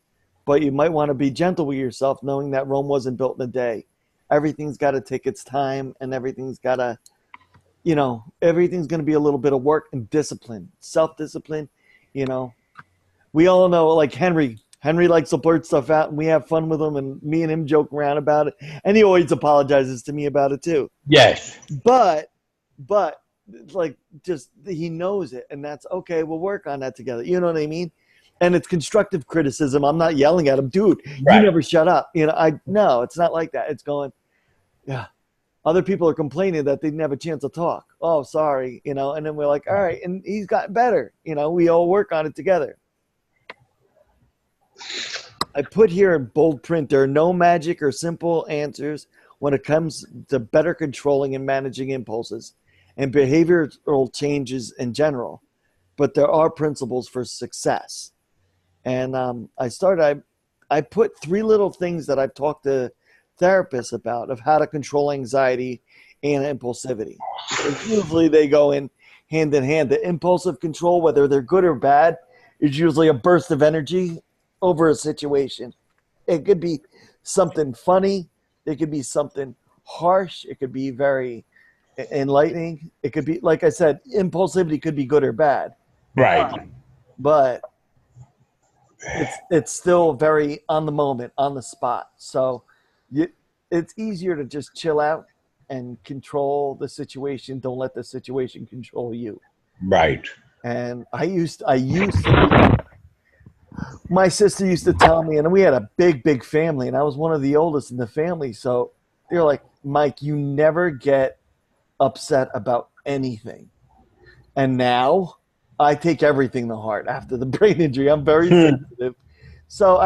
But you might want to be gentle with yourself, knowing that Rome wasn't built in a day. Everything's got to take its time, and everything's got to, you know, everything's going to be a little bit of work and discipline, self-discipline. You know, we all know, like Henry likes to blurt stuff out, and we have fun with him, and me and him joke around about it, and he always apologizes to me about it too. Yes. But like, just he knows it, and that's okay. We'll work on that together. You know what I mean? And it's constructive criticism. I'm not yelling at him, dude. Right. You never shut up. You know, no, it's not like that. It's going, yeah. Other people are complaining that they didn't have a chance to talk. Oh, sorry. You know, and then we're like, all right, and he's gotten better. You know, we all work on it together. I put here in bold print, there are no magic or simple answers when it comes to better controlling and managing impulses and behavioral changes in general. But there are principles for success. And I put 3 little things that I've talked to therapists about of how to control anxiety and impulsivity. Because usually they go in hand. The impulsive control, whether they're good or bad, is usually a burst of energy over a situation. It could be something funny. It could be something harsh. It could be very enlightening. It could be, like I said, impulsivity could be good or bad. Right. But it's still very on the moment, on the spot. So it's easier to just chill out and control the situation. Don't let the situation control you. Right. And I used to, my sister used to tell me, and we had a big family, and I was one of the oldest in the family. So they're like, Mike, you never get upset about anything. And now I take everything to heart after the brain injury. I'm very sensitive. So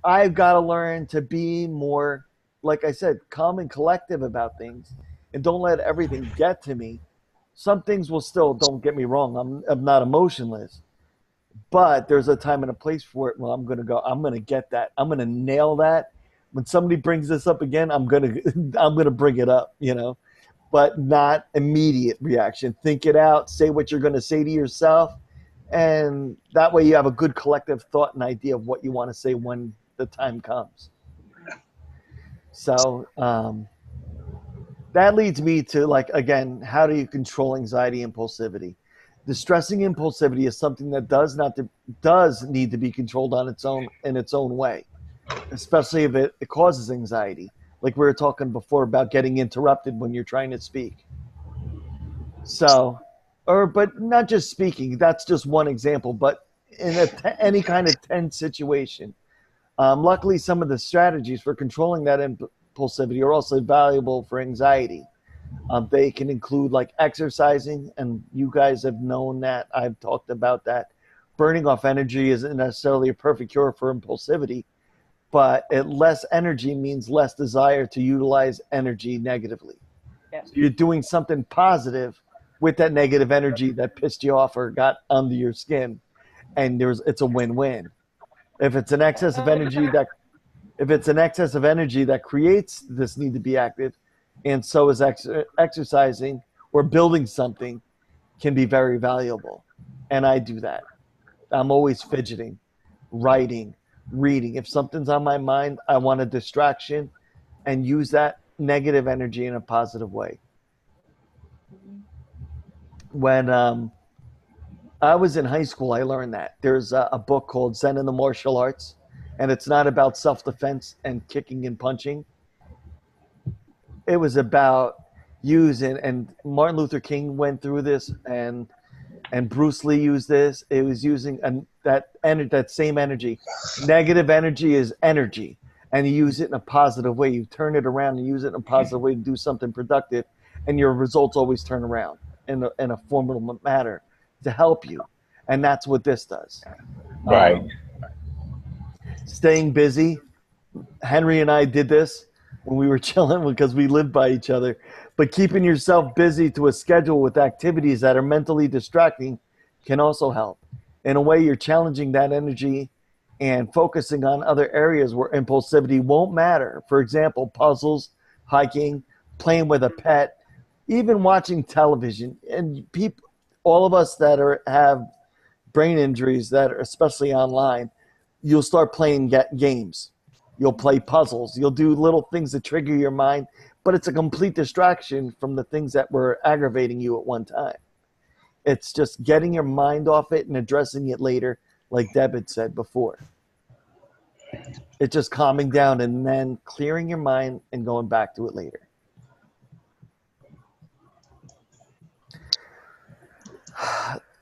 I've got to learn to be more, like I said, calm and collective about things, and don't let everything get to me. Some things will still, don't get me wrong, I'm not emotionless, but there's a time and a place for it. Well, I'm going to get that. I'm going to nail that. When somebody brings this up again, I'm going to bring it up, you know, but not immediate reaction. Think it out, say what you're going to say to yourself. And that way you have a good collective thought and idea of what you want to say when the time comes. So that leads me to, like, again, how do you control anxiety and impulsivity? Distressing impulsivity is something that does need to be controlled on its own, in its own way, especially if it causes anxiety. Like we were talking before about getting interrupted when you're trying to speak. So but not just speaking. That's just one example. But in any kind of tense situation, luckily, some of the strategies for controlling that impulsivity are also valuable for anxiety. They can include like exercising, and you guys have known that. I've talked about that. Burning off energy isn't necessarily a perfect cure for impulsivity, but less energy means less desire to utilize energy negatively. Yeah. So you're doing something positive with that negative energy that pissed you off or got under your skin, and it's a win-win. If it's an excess of energy that if it's an excess of energy that creates this need to be active, and so is exercising or building something, can be very valuable. And I do that. I'm always fidgeting, writing, reading. If something's on my mind, I want a distraction and use that negative energy in a positive way. When I was in high school, I learned that. There's a book called Zen and the Martial Arts, and it's not about self-defense and kicking and punching. It was about using, and Martin Luther King went through this, and Bruce Lee used this. It was using that same energy. Negative energy is energy, and you use it in a positive way. You turn it around and use it in a positive way to do something productive, and your results always turn around in a formidable manner to help you. And that's what this does. Right. Staying busy. Henry and I did this when we were chilling because we lived by each other. But keeping yourself busy to a schedule with activities that are mentally distracting can also help. In a way, you're challenging that energy and focusing on other areas where impulsivity won't matter. For example, puzzles, hiking, playing with a pet, even watching television. And people, all of us that have brain injuries that are especially online, you'll start playing games. You'll play puzzles. You'll do little things that trigger your mind, but it's a complete distraction from the things that were aggravating you at one time. It's just getting your mind off it and addressing it later, like Deb had said before. It's just calming down and then clearing your mind and going back to it later.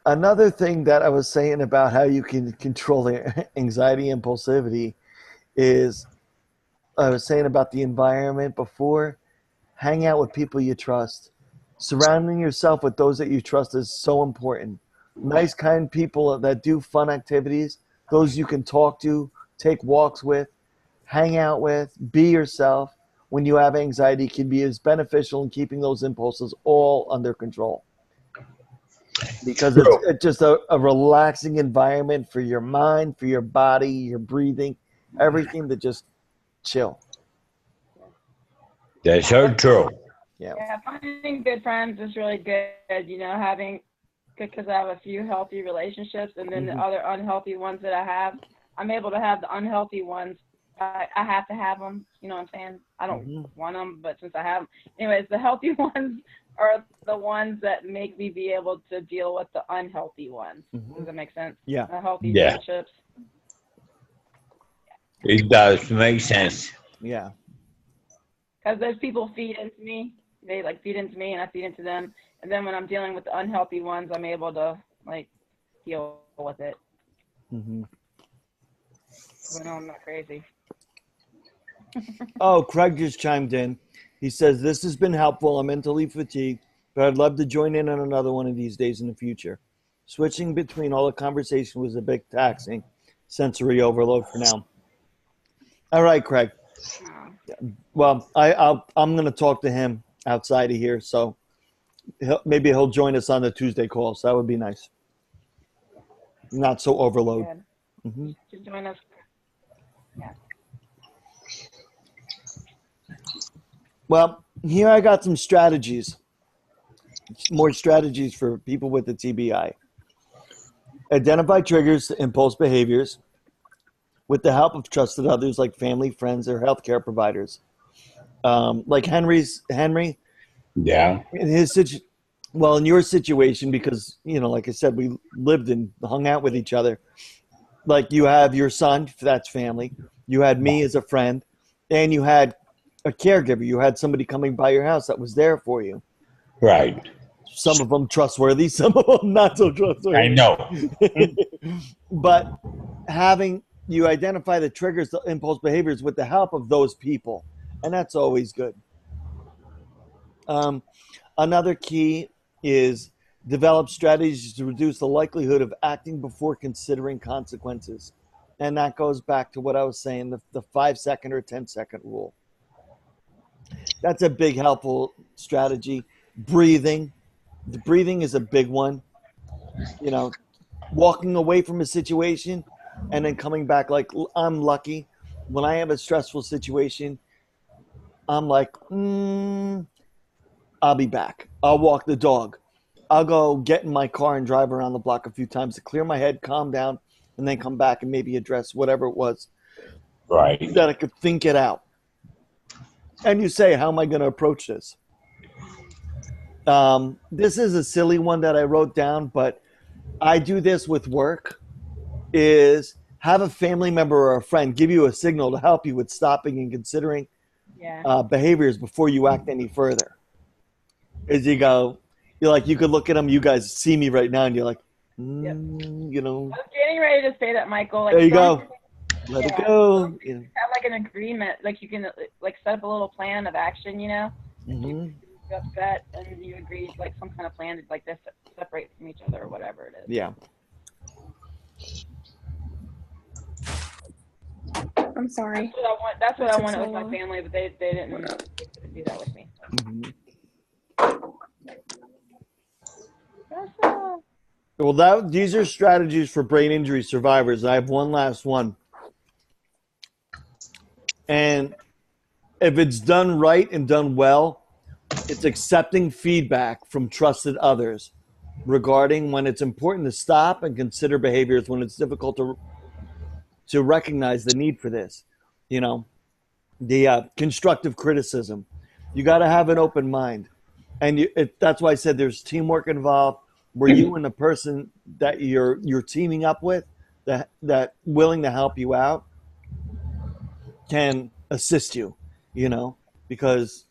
Another thing that I was saying about how you can control anxiety and impulsivity is I was saying about the environment before. Hang out with people you trust. Surrounding yourself with those that you trust is so important. Nice, kind people that do fun activities, those you can talk to, take walks with, hang out with, be yourself when you have anxiety can be as beneficial in keeping those impulses all under control. Because it's just a relaxing environment for your mind, for your body, your breathing, everything to just chill. That's so true. Yeah. Yeah, finding good friends is really good. You know, having because I have a few healthy relationships, and then the other unhealthy ones that I have, I'm able to have the unhealthy ones. I have to have them. You know what I'm saying? I don't want them, but since I have them, anyways, the healthy ones are the ones that make me be able to deal with the unhealthy ones. Does that make sense? Yeah. The healthy Yeah. friendships. It does make sense. Yeah. Because those people feed into me. They like feed into me and I feed into them. And then when I'm dealing with the unhealthy ones, I'm able to like deal with it. Mm-hmm. But no, I'm not crazy. Oh, Craig just chimed in. He says, this has been helpful. I'm mentally fatigued, but I'd love to join in on another one of these days in the future. Switching between all the conversation was a bit taxing. Sensory overload for now. All right, Craig. Well, I'm going to talk to him outside of here, so maybe he'll join us on the Tuesday call, so that would be nice. Not so overload. Mm-hmm. Just join us. Yeah. Well, here I got some strategies, more strategies for people with the TBI. Identify triggers to impulse behaviors with the help of trusted others like family, friends, or healthcare providers. Like Henry, Yeah. in in your situation, because, like I said, we lived and hung out with each other. Like you have your son, that's family. You had me as a friend, and you had a caregiver. You had somebody coming by your house that was there for you. Right. Some of them trustworthy, some of them not so trustworthy. I know. But having you identify the triggers to impulse behaviors with the help of those people, and that's always good. Another key is develop strategies to reduce the likelihood of acting before considering consequences. And that goes back to what I was saying, the 5-second or 10-second rule. That's a big helpful strategy. Breathing. The breathing is a big one. You know, walking away from a situation and then coming back. Like, I'm lucky when I have a stressful situation, I'm like, I'll be back. I'll walk the dog. I'll go get in my car and drive around the block a few times to clear my head, calm down, and then come back and maybe address whatever it was. Right. That I could think it out. And you say, how am I going to approach this? This is a silly one that I wrote down, but I do this with work, is have a family member or a friend give you a signal to help you with stopping and considering behaviors before you act any further. As you go, you could look at them, you guys see me right now, and you're like, you know. I was getting ready to say that, Michael. Like, there you go. Let it go. You know. Have like an agreement, like you can like set up a little plan of action, you know. You upset and you agree like some kind of plan to like this separate from each other or whatever it is. Yeah. I'm sorry. That's what I wanted with my family, but they didn't do that with me. Well, these are strategies for brain injury survivors. I have one last one. And if it's done right and done well, it's accepting feedback from trusted others regarding when it's important to stop and consider behaviors when it's difficult to recognize the need for this. You know, the constructive criticism. You got to have an open mind. And that's why I said there's teamwork involved, where you and the person that you're teaming up with, that willing to help you out, can assist you, you know, because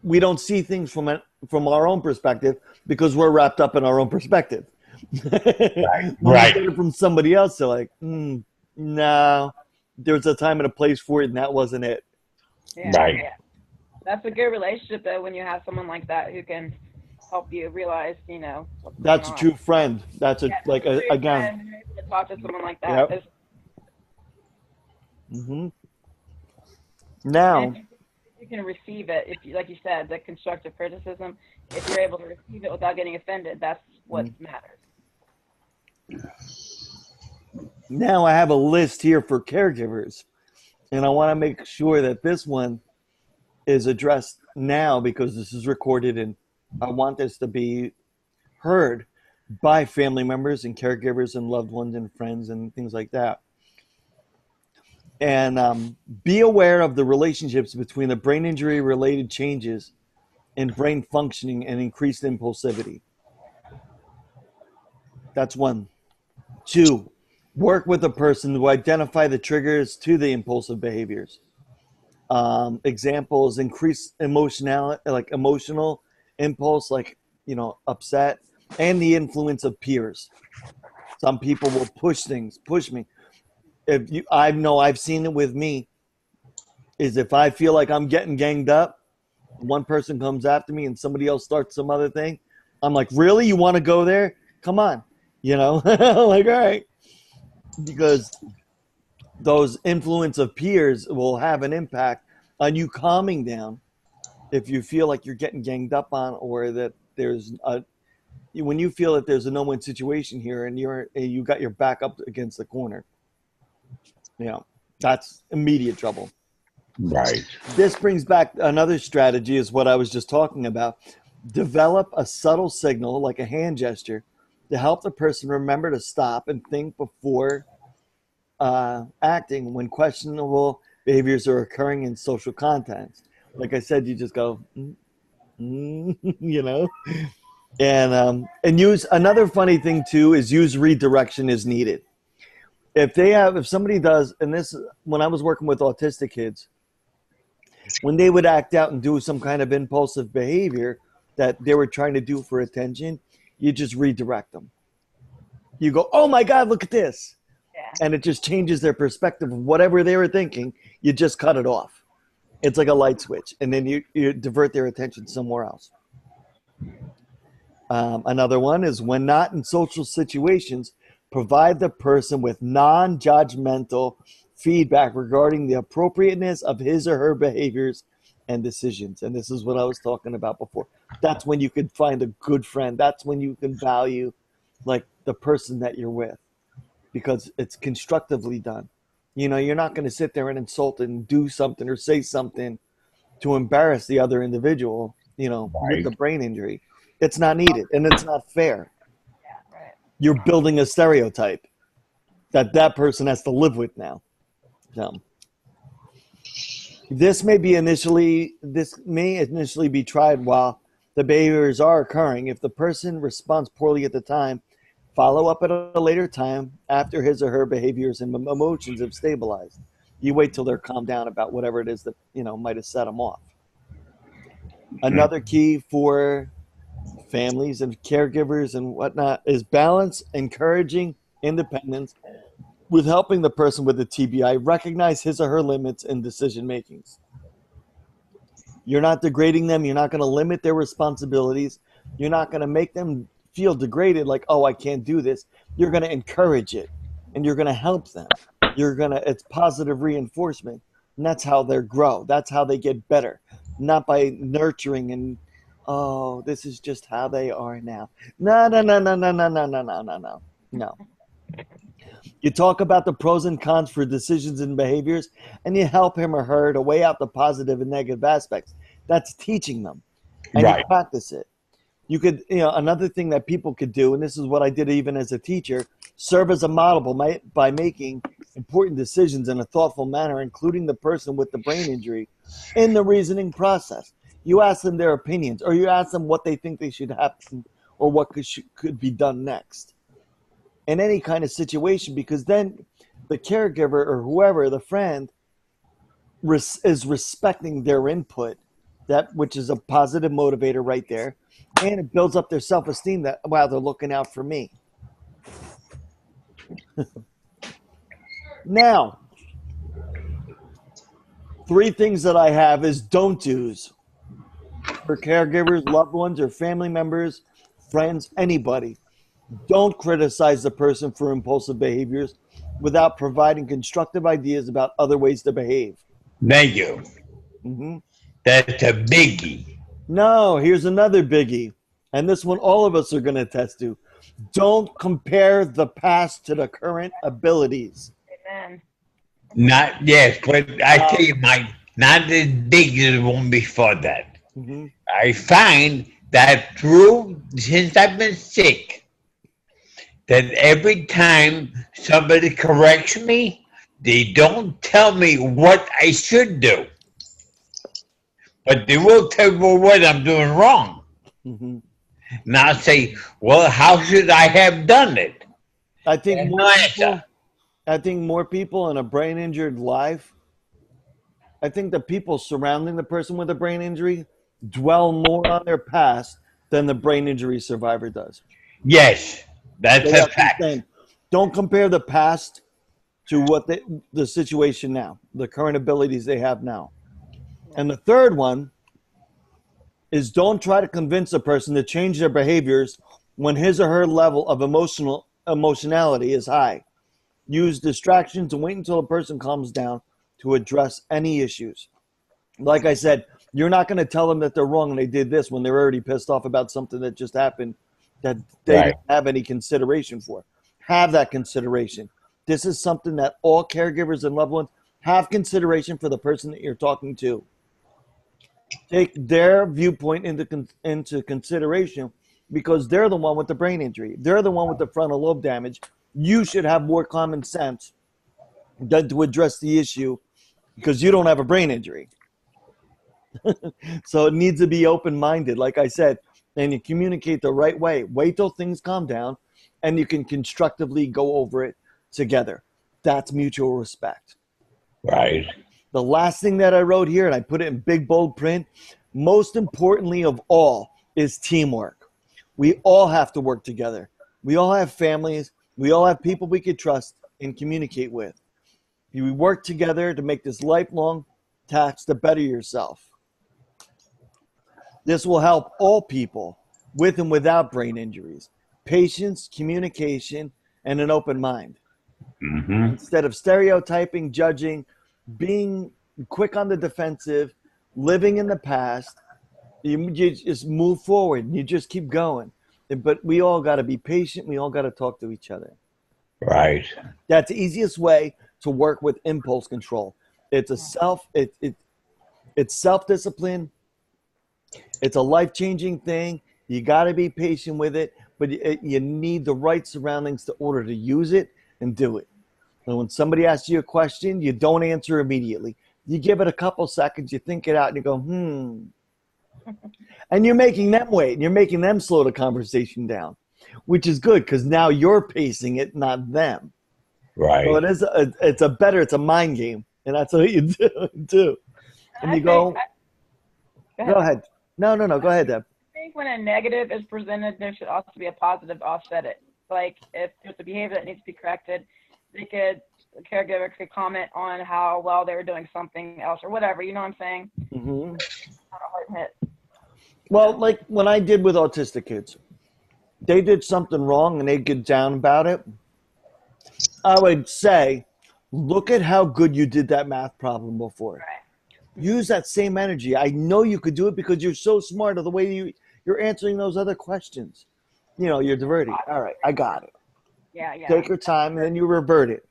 we don't see things from our own perspective because we're wrapped up in our own perspective. Right. When you get it from somebody else, they're like, no, there's a time and a place for it, and that wasn't it. Yeah, right. Yeah. That's a good relationship, though, when you have someone like that who can help you realize, you know, what's that's going a on. true friend. That's Again. Again. To talk to someone like that. Yep. Now, you can receive it, if you, like you said, the constructive criticism. If you're able to receive it without getting offended, that's what matters. Now I have a list here for caregivers, and I want to make sure that this one is addressed now because this is recorded, and I want this to be heard by family members and caregivers and loved ones and friends and things like that. And be aware of the relationships between the brain injury related changes in brain functioning and increased impulsivity. That's one. 2, work with a person to identify the triggers to the impulsive behaviors. Examples: increased emotional impulse, like, you know, upset, and the influence of peers. Some people will push me. I've seen it with me, is if I feel like I'm getting ganged up, one person comes after me and somebody else starts some other thing, I'm like, really? You want to go there? Come on. You know, like, all right. Because those influence of peers will have an impact on you calming down if you feel like you're getting ganged up on, or that when you feel that there's a no-win situation here and you got your back up against the corner. You know, that's immediate trouble. Right. This brings back another strategy, is what I was just talking about. Develop a subtle signal, like a hand gesture, to help the person remember to stop and think before acting when questionable behaviors are occurring in social contexts. Like I said, you just go, you know, and use another funny thing too is use redirection as needed. If somebody does, and this, when I was working with autistic kids, when they would act out and do some kind of impulsive behavior, that they were trying to do for attention, you just redirect them. You go, oh my God, look at this. Yeah. And it just changes their perspective of whatever they were thinking. You just cut it off. It's like a light switch. And then you divert their attention somewhere else. Another one is when not in social situations, provide the person with non-judgmental feedback regarding the appropriateness of his or her behaviors and decisions. And this is what I was talking about before. That's when you can find a good friend. That's when you can value like the person that you're with, because it's constructively done. You know, you're not going to sit there and insult and do something or say something to embarrass the other individual, you know, with the brain injury. It's not needed and it's not fair. Yeah, right. You're building a stereotype that that person has to live with now. So this may initially be tried while the behaviors are occurring. If the person responds poorly at the time, follow up at a later time after his or her behaviors and emotions have stabilized. You wait till they're calmed down about whatever it is that, you know, might have set them off. Another key for families and caregivers and whatnot is balance, encouraging independence with helping the person with the TBI recognize his or her limits in decision makings. You're not degrading them. You're not going to limit their responsibilities. You're not going to make them feel degraded like, oh, I can't do this. You're going to encourage it and you're going to help them. It's positive reinforcement. And that's how they grow. That's how they get better. Not by nurturing and, oh, this is just how they are now. No. You talk about the pros and cons for decisions and behaviors, and you help him or her to weigh out the positive and negative aspects. That's teaching them. And Right. you practice it. You could, another thing that people could do, and this is what I did even as a teacher, serve as a model by making important decisions in a thoughtful manner, including the person with the brain injury in the reasoning process. You ask them their opinions, or you ask them what they think they should happen or what could be done next in any kind of situation, because then the caregiver or whoever, the friend, is respecting their input, which is a positive motivator right there, and it builds up their self-esteem that, wow, they're looking out for me. Now, 3 things that I have is don't do's for caregivers, loved ones, or family members, friends, anybody. Don't criticize the person for impulsive behaviors without providing constructive ideas about other ways to behave. Thank you. Mm-hmm. That's a biggie. No, here's another biggie. And this one all of us are going to attest to. Don't compare the past to the current abilities. Amen. Not yes, but I tell you, Mike, not as big as the one before that. Mm-hmm. I find that since I've been sick, that every time somebody corrects me, they don't tell me what I should do, but they will tell me what I'm doing wrong. Mm-hmm. And I'll say, well, how should I have done it? I think And more no people, answer. I think more people in a brain injured life, I think the people surrounding the person with a brain injury dwell more on their past than the brain injury survivor does. Yes, that's They a have to fact. say, don't compare the past to what the situation now, the current abilities they have now. And the third one is don't try to convince a person to change their behaviors when his or her level of emotionality is high. Use distractions and wait until a person calms down to address any issues. Like I said, you're not going to tell them that they're wrong and they did this when they're already pissed off about something that just happened that they Right. didn't have any consideration for. Have that consideration. This is something that all caregivers and loved ones have consideration for the person that you're talking to. Take their viewpoint into consideration because they're the one with the brain injury. They're the one with the frontal lobe damage. You should have more common sense than to address the issue because you don't have a brain injury. So it needs to be open-minded, like I said, and you communicate the right way. Wait till things calm down, and you can constructively go over it together. That's mutual respect. Right. The last thing that I wrote here, and I put it in big, bold print, most importantly of all, is teamwork. We all have to work together. We all have families. We all have people we could trust and communicate with. We work together to make this lifelong task to better yourself. This will help all people with and without brain injuries. Patience, communication, and an open mind. Mm-hmm. Instead of stereotyping, judging, being quick on the defensive, living in the past, you just move forward and you just keep going. But we all got to be patient. We all got to talk to each other. Right. That's the easiest way to work with impulse control. It's it's self-discipline. It's a life-changing thing. You got to be patient with it, but you need the right surroundings to order to use it and do it. And when somebody asks you a question, you don't answer immediately. You give it a couple seconds, you think it out, and you go, And you're making them wait, and you're making them slow the conversation down, which is good because now you're pacing it, not them. Right. So it's a mind game, and that's what you do. And you go ahead. No, go ahead, Deb. I think when a negative is presented, there should also be a positive to offset it. Like if there's a behavior that needs to be corrected, the caregiver could comment on how well they were doing something else or whatever. You know what I'm saying? Mm-hmm. Not a hard hit. Well, like when I did with autistic kids, they did something wrong and they'd get down about it. I would say, look at how good you did that math problem before. Right. Use that same energy. I know you could do it because you're so smart of the way you're answering those other questions. You know, you're diverting. All right, I got it. Yeah. Take your time and then you revert it.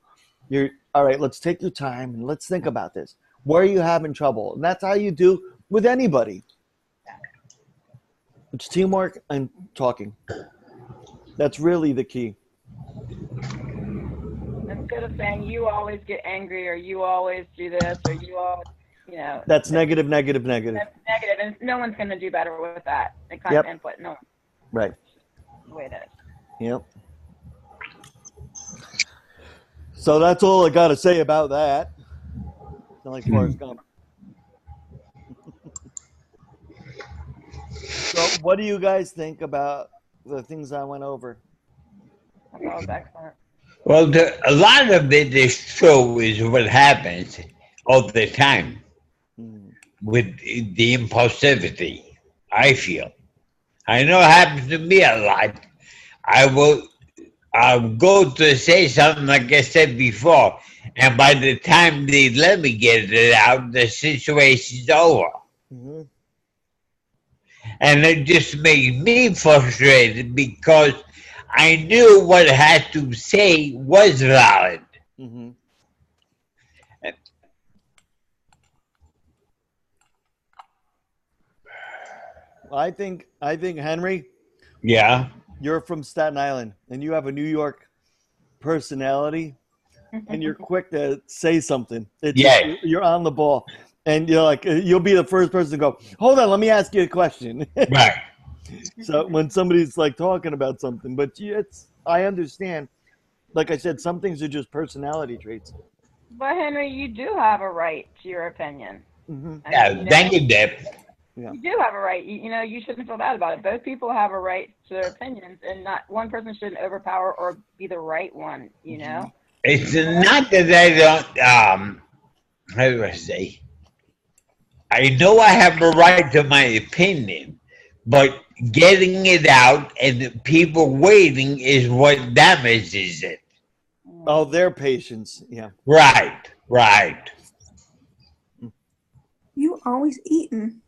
All right, let's take your time and let's think about this. Where are you having trouble? And that's how you do with anybody. It's teamwork and talking. That's really the key. Instead of saying you always get angry or you always do this or you always, That's negative. That's negative, and no one's going to do better with that kind of input. No one. Right. The way it is. Yep. So that's all I got to say about that. Not like Forrest Gump. So what do you guys think about the things I went over? That was excellent. Well, a lot of it is true, is what happens all the time with the impulsivity, I feel. I know it happens to me a lot. I'll go to say something like I said before, and by the time they let me get it out, the situation's over. Mm-hmm. And it just made me frustrated because I knew what I had to say was valid. Mm-hmm. I think Henry. Yeah. You're from Staten Island, and you have a New York personality, and you're quick to say something. You're on the ball, and you're like, you'll be the first person to go, hold on, let me ask you a question. Right. So when somebody's like talking about something, but I understand. Like I said, some things are just personality traits. But Henry, you do have a right to your opinion. Mm-hmm. Thank you, Deb. Yeah. You do have a right. You shouldn't feel bad about it. Both people have a right to their opinions, and not one person shouldn't overpower or be the right one. It's not that I don't. How do I say? I know I have a right to my opinion, but getting it out and people waiting is what damages it. Oh, their patience. Yeah. Right. You always eating.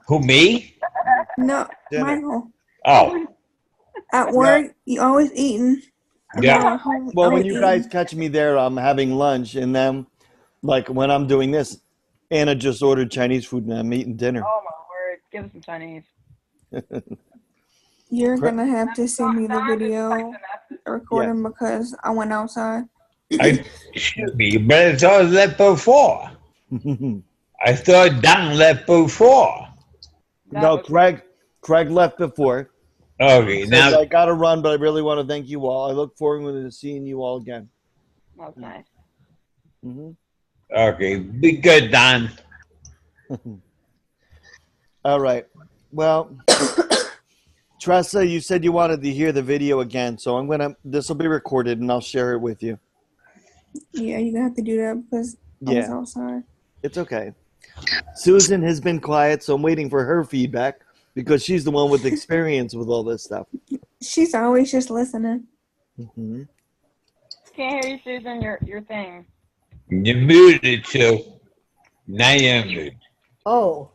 Who, me? No, Dinner. Michael. Oh. At work, you always eating. Yeah. Well, when you guys catch me there, I'm having lunch, and then, like when I'm doing this, Anna just ordered Chinese food, and I'm eating dinner. Oh my word! Give us some Chinese. You're gonna have to send me the video recording because I went outside. I should be, but I thought I left before. I thought Don left before. No, Craig left before. Okay, now I got to run, but I really want to thank you all. I look forward to seeing you all again. That's nice. Mm-hmm. Okay, be good, Don. All right. Well, Tressa, you said you wanted to hear the video again, so this will be recorded and I'll share it with you. Yeah, you're gonna have to do that because I was Yeah, outside. it's okay. Susan has been quiet, so I'm waiting for her feedback because she's the one with experience with all this stuff. She's always just listening. Mm-hmm. Can't hear you, Susan. Your thing. You muted, so now you're muted. Oh,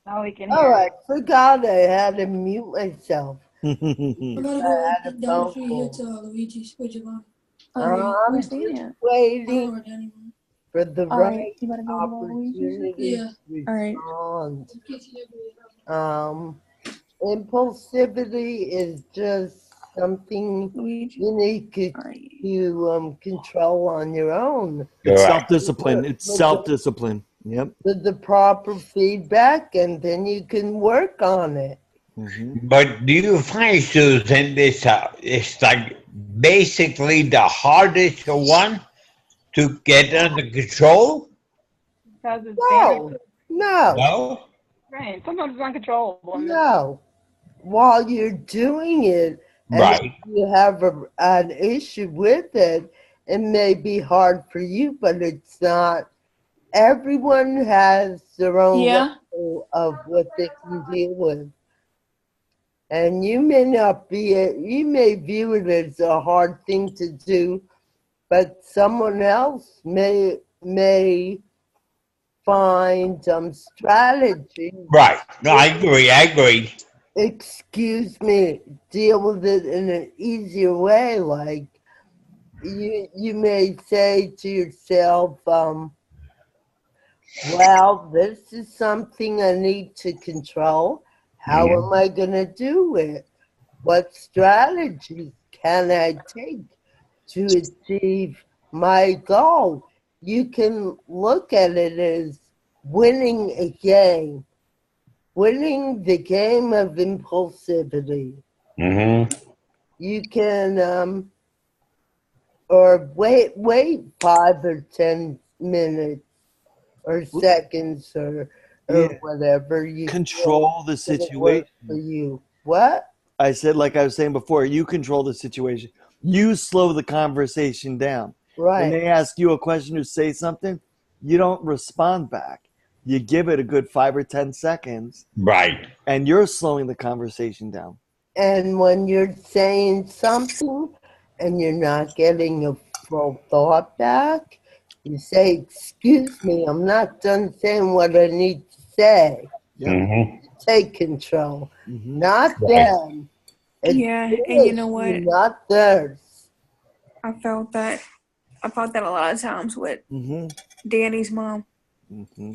Now we can oh, hear I you. forgot I had to mute myself. I gotta I had a down the phone street here call. to Luigi's. Where'd you go? I'm Where's just Danny at? waiting for the right You better go to Luigi's. opportunity to Alright. respond. Impulsivity is just something Luigi. you need to control on your own It's Correct. self-discipline. It's With self-discipline. Yep. with the proper feedback, and then you can work on it. Mm-hmm. But do you find, Susan, this it's like basically the hardest one to get under control? Because it's No, Danny's no, No? brain. Sometimes it's uncontrollable. no. While you're doing it, and if Right. you have an issue with it, it may be hard for you, but it's not. Everyone has their own Yeah. level of what they can deal with. And you may not be, you may view it as a hard thing to do, but someone else may find some strategy, Right. No, I agree. excuse me, deal with it in an easier way. Like you may say to yourself, well, this is something I need to control. How am I going to do it? What strategies can I take to achieve my goal? You can look at it as winning a game, winning the game of impulsivity. Mm-hmm. You can, or wait 5 or 10 minutes or seconds or Yeah. whatever you Control the feel gonna work situation. for you. What? I said, like I was saying before, you control the situation. You slow the conversation down. When Right. they ask you a question or say something, you don't respond back. You give it a good 5 or 10 seconds, Right. and you're slowing the conversation down. And when you're saying something and you're not getting a full thought back, you say, excuse me, I'm not done saying what I need to say. Yep. Mm-hmm. Take control. Mm-hmm. Not Right. them. It's Yeah, your and you know issue, what? not theirs. I felt that a lot of times with Mm-hmm. Danny's mom. Mm-hmm.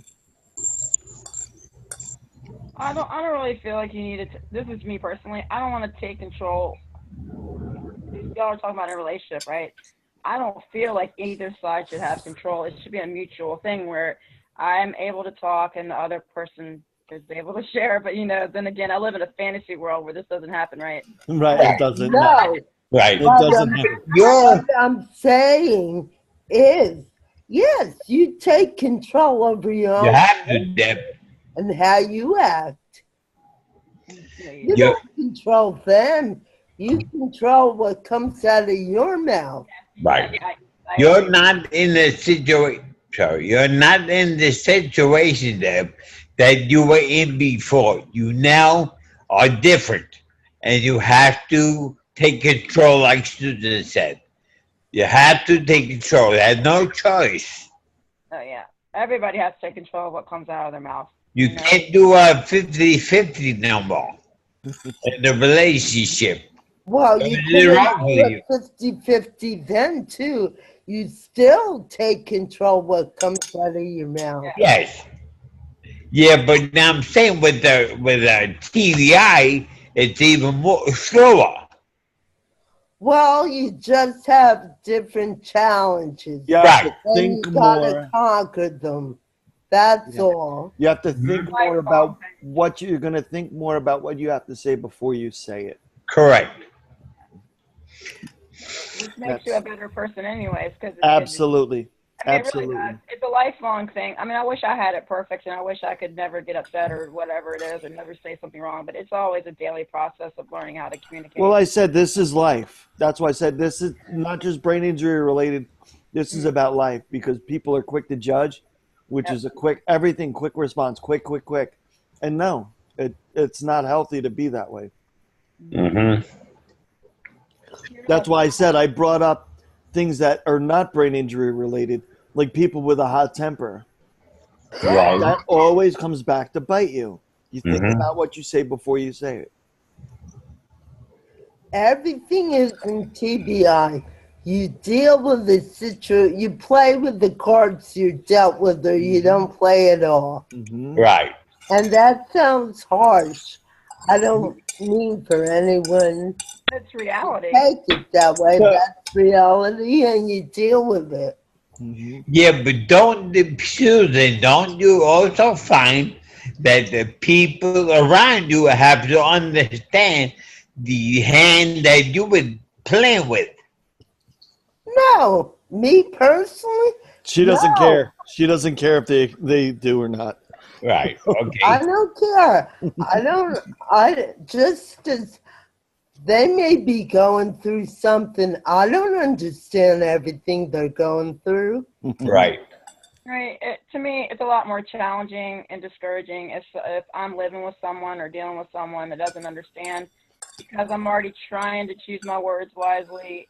I don't really feel like you need to. This is me personally. I don't want to take control. Y'all are talking about a relationship, right? I don't feel like either side should have control. It should be a mutual thing where I'm able to talk and the other person is able to share. But then again, I live in a fantasy world where this doesn't happen, right? Right. It doesn't. No. Right. It doesn't happen. What I'm saying is, yes, you take control over your You own have to, Deb. and how you act. You You, don't control them. You control what comes out of your mouth. right. I You're agree. not in the situation. Sorry, you're not in the situation, Deb, that you were in before. You now are different, and you have to take control, like Susan said. You have to take control. You have no choice. Oh yeah. Everybody has to take control of what comes out of their mouth. You know? can't do a 50-50 no more in the relationship. Well, you Something could wrong with you. have 50-50 then, too. You still take control what comes out of your mouth. Yes. Yeah, but now I'm saying with the TVI, it's even more slower. Well, you just have different challenges. You have Right. to And think you gotta more. conquer them. That's Yeah. all. You have to think more Like, about what you're going to think more about what you have to say before you say it. Correct. which makes you a better person anyways, because Absolutely. it really Absolutely. does. It's a lifelong thing. I mean, I wish I had it perfect, and I wish I could never get upset or whatever it is, or never say something wrong. But it's always a daily process of learning how to communicate. Well, I said this is life. That's why I said this is not just brain injury related. This is about life because people are quick to judge, which is a quick response, quick. And no, it's not healthy to be that way. Mm-hmm. That's why I said I brought up things that are not brain injury related, like people with a hot temper. Right. That always comes back to bite you. You think Mhm. about what you say before you say it. Everything isn't TBI. You deal with the situation. You play with the cards you're dealt with, or you don't play at all. Mm-hmm. Right. And that sounds harsh. I don't mean for anyone It's to reality. take it that way. That's reality, and you deal with it. Mm-hmm. Yeah, but Susan, don't you also find that the people around you have to understand the hand that you were playing with? No, me personally, She doesn't no. care. She doesn't care if they do or not. Right. I Okay. don't care. I just as they may be going through something. I don't understand everything they're going through. Right. Right. To me, it's a lot more challenging and discouraging if I'm living with someone or dealing with someone that doesn't understand, because I'm already trying to choose my words wisely,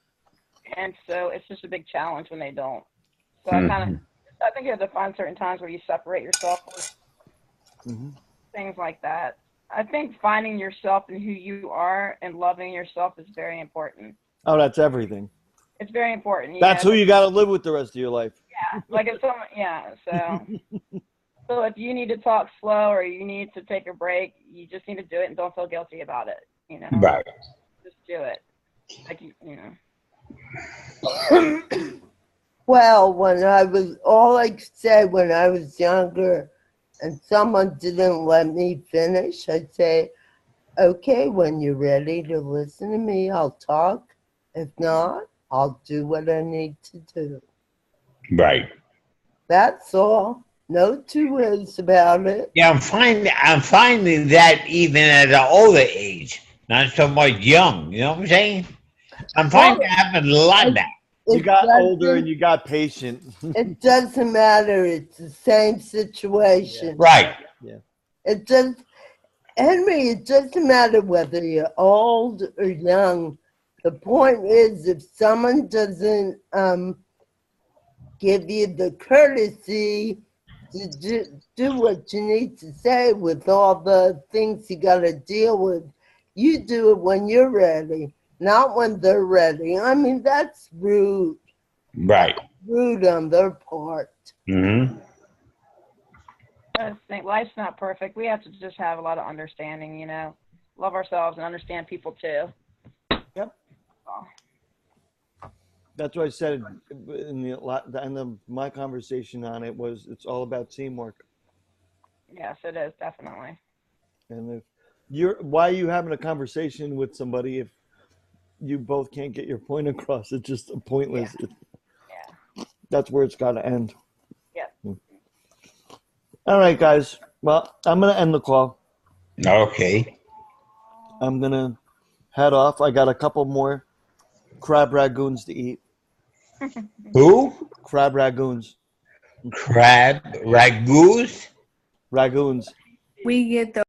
and so it's just a big challenge when they don't. So Mhm. I think you have to find certain times where you separate yourself with Mm-hmm. things like that. I think finding yourself and who you are and loving yourself is very important. Oh, that's everything. It's very important. That's Yeah. who you got to live with the rest of your life. Yeah. Like if someone, yeah. So if you need to talk slow or you need to take a break, you just need to do it and don't feel guilty about it. You know, Right. just do it. Like you know. Well, when I was all I could say when I was younger, and someone didn't let me finish, I'd say, "Okay, when you're ready to listen to me, I'll talk. If not, I'll do what I need to do." Right. That's all. No two ways about it. Yeah, I'm finding that even at an older age, not so much young. You know what I'm saying? I'm finding Well, that happen a lot it, now. You it got older and doesn't. you got patient. It doesn't matter. It's the same situation. Right. Yeah. It does, Henry. It doesn't matter whether you're old or young. The point is, if someone doesn't give you the courtesy to do what you need to say with all the things you got to deal with, you do it when you're ready, not when they're ready. I mean, that's rude. Right. Rude on their part. Mm-hmm. I just think life's not perfect. We have to just have a lot of understanding. You know, love ourselves and understand people too. Yep. So, That's what I said in the end of my conversation on it was it's all about teamwork. yes, it is definitely. And if why are you having a conversation with somebody if you both can't get your point across? It's just pointless. Yeah. That's where it's got to end. Yeah. All right, guys. Well, I'm going to end the call. Okay. I'm going to head off. I got a couple more crab ragoons to eat. Who? Crab ragoons. Crab ragoos? Ragoons. We get the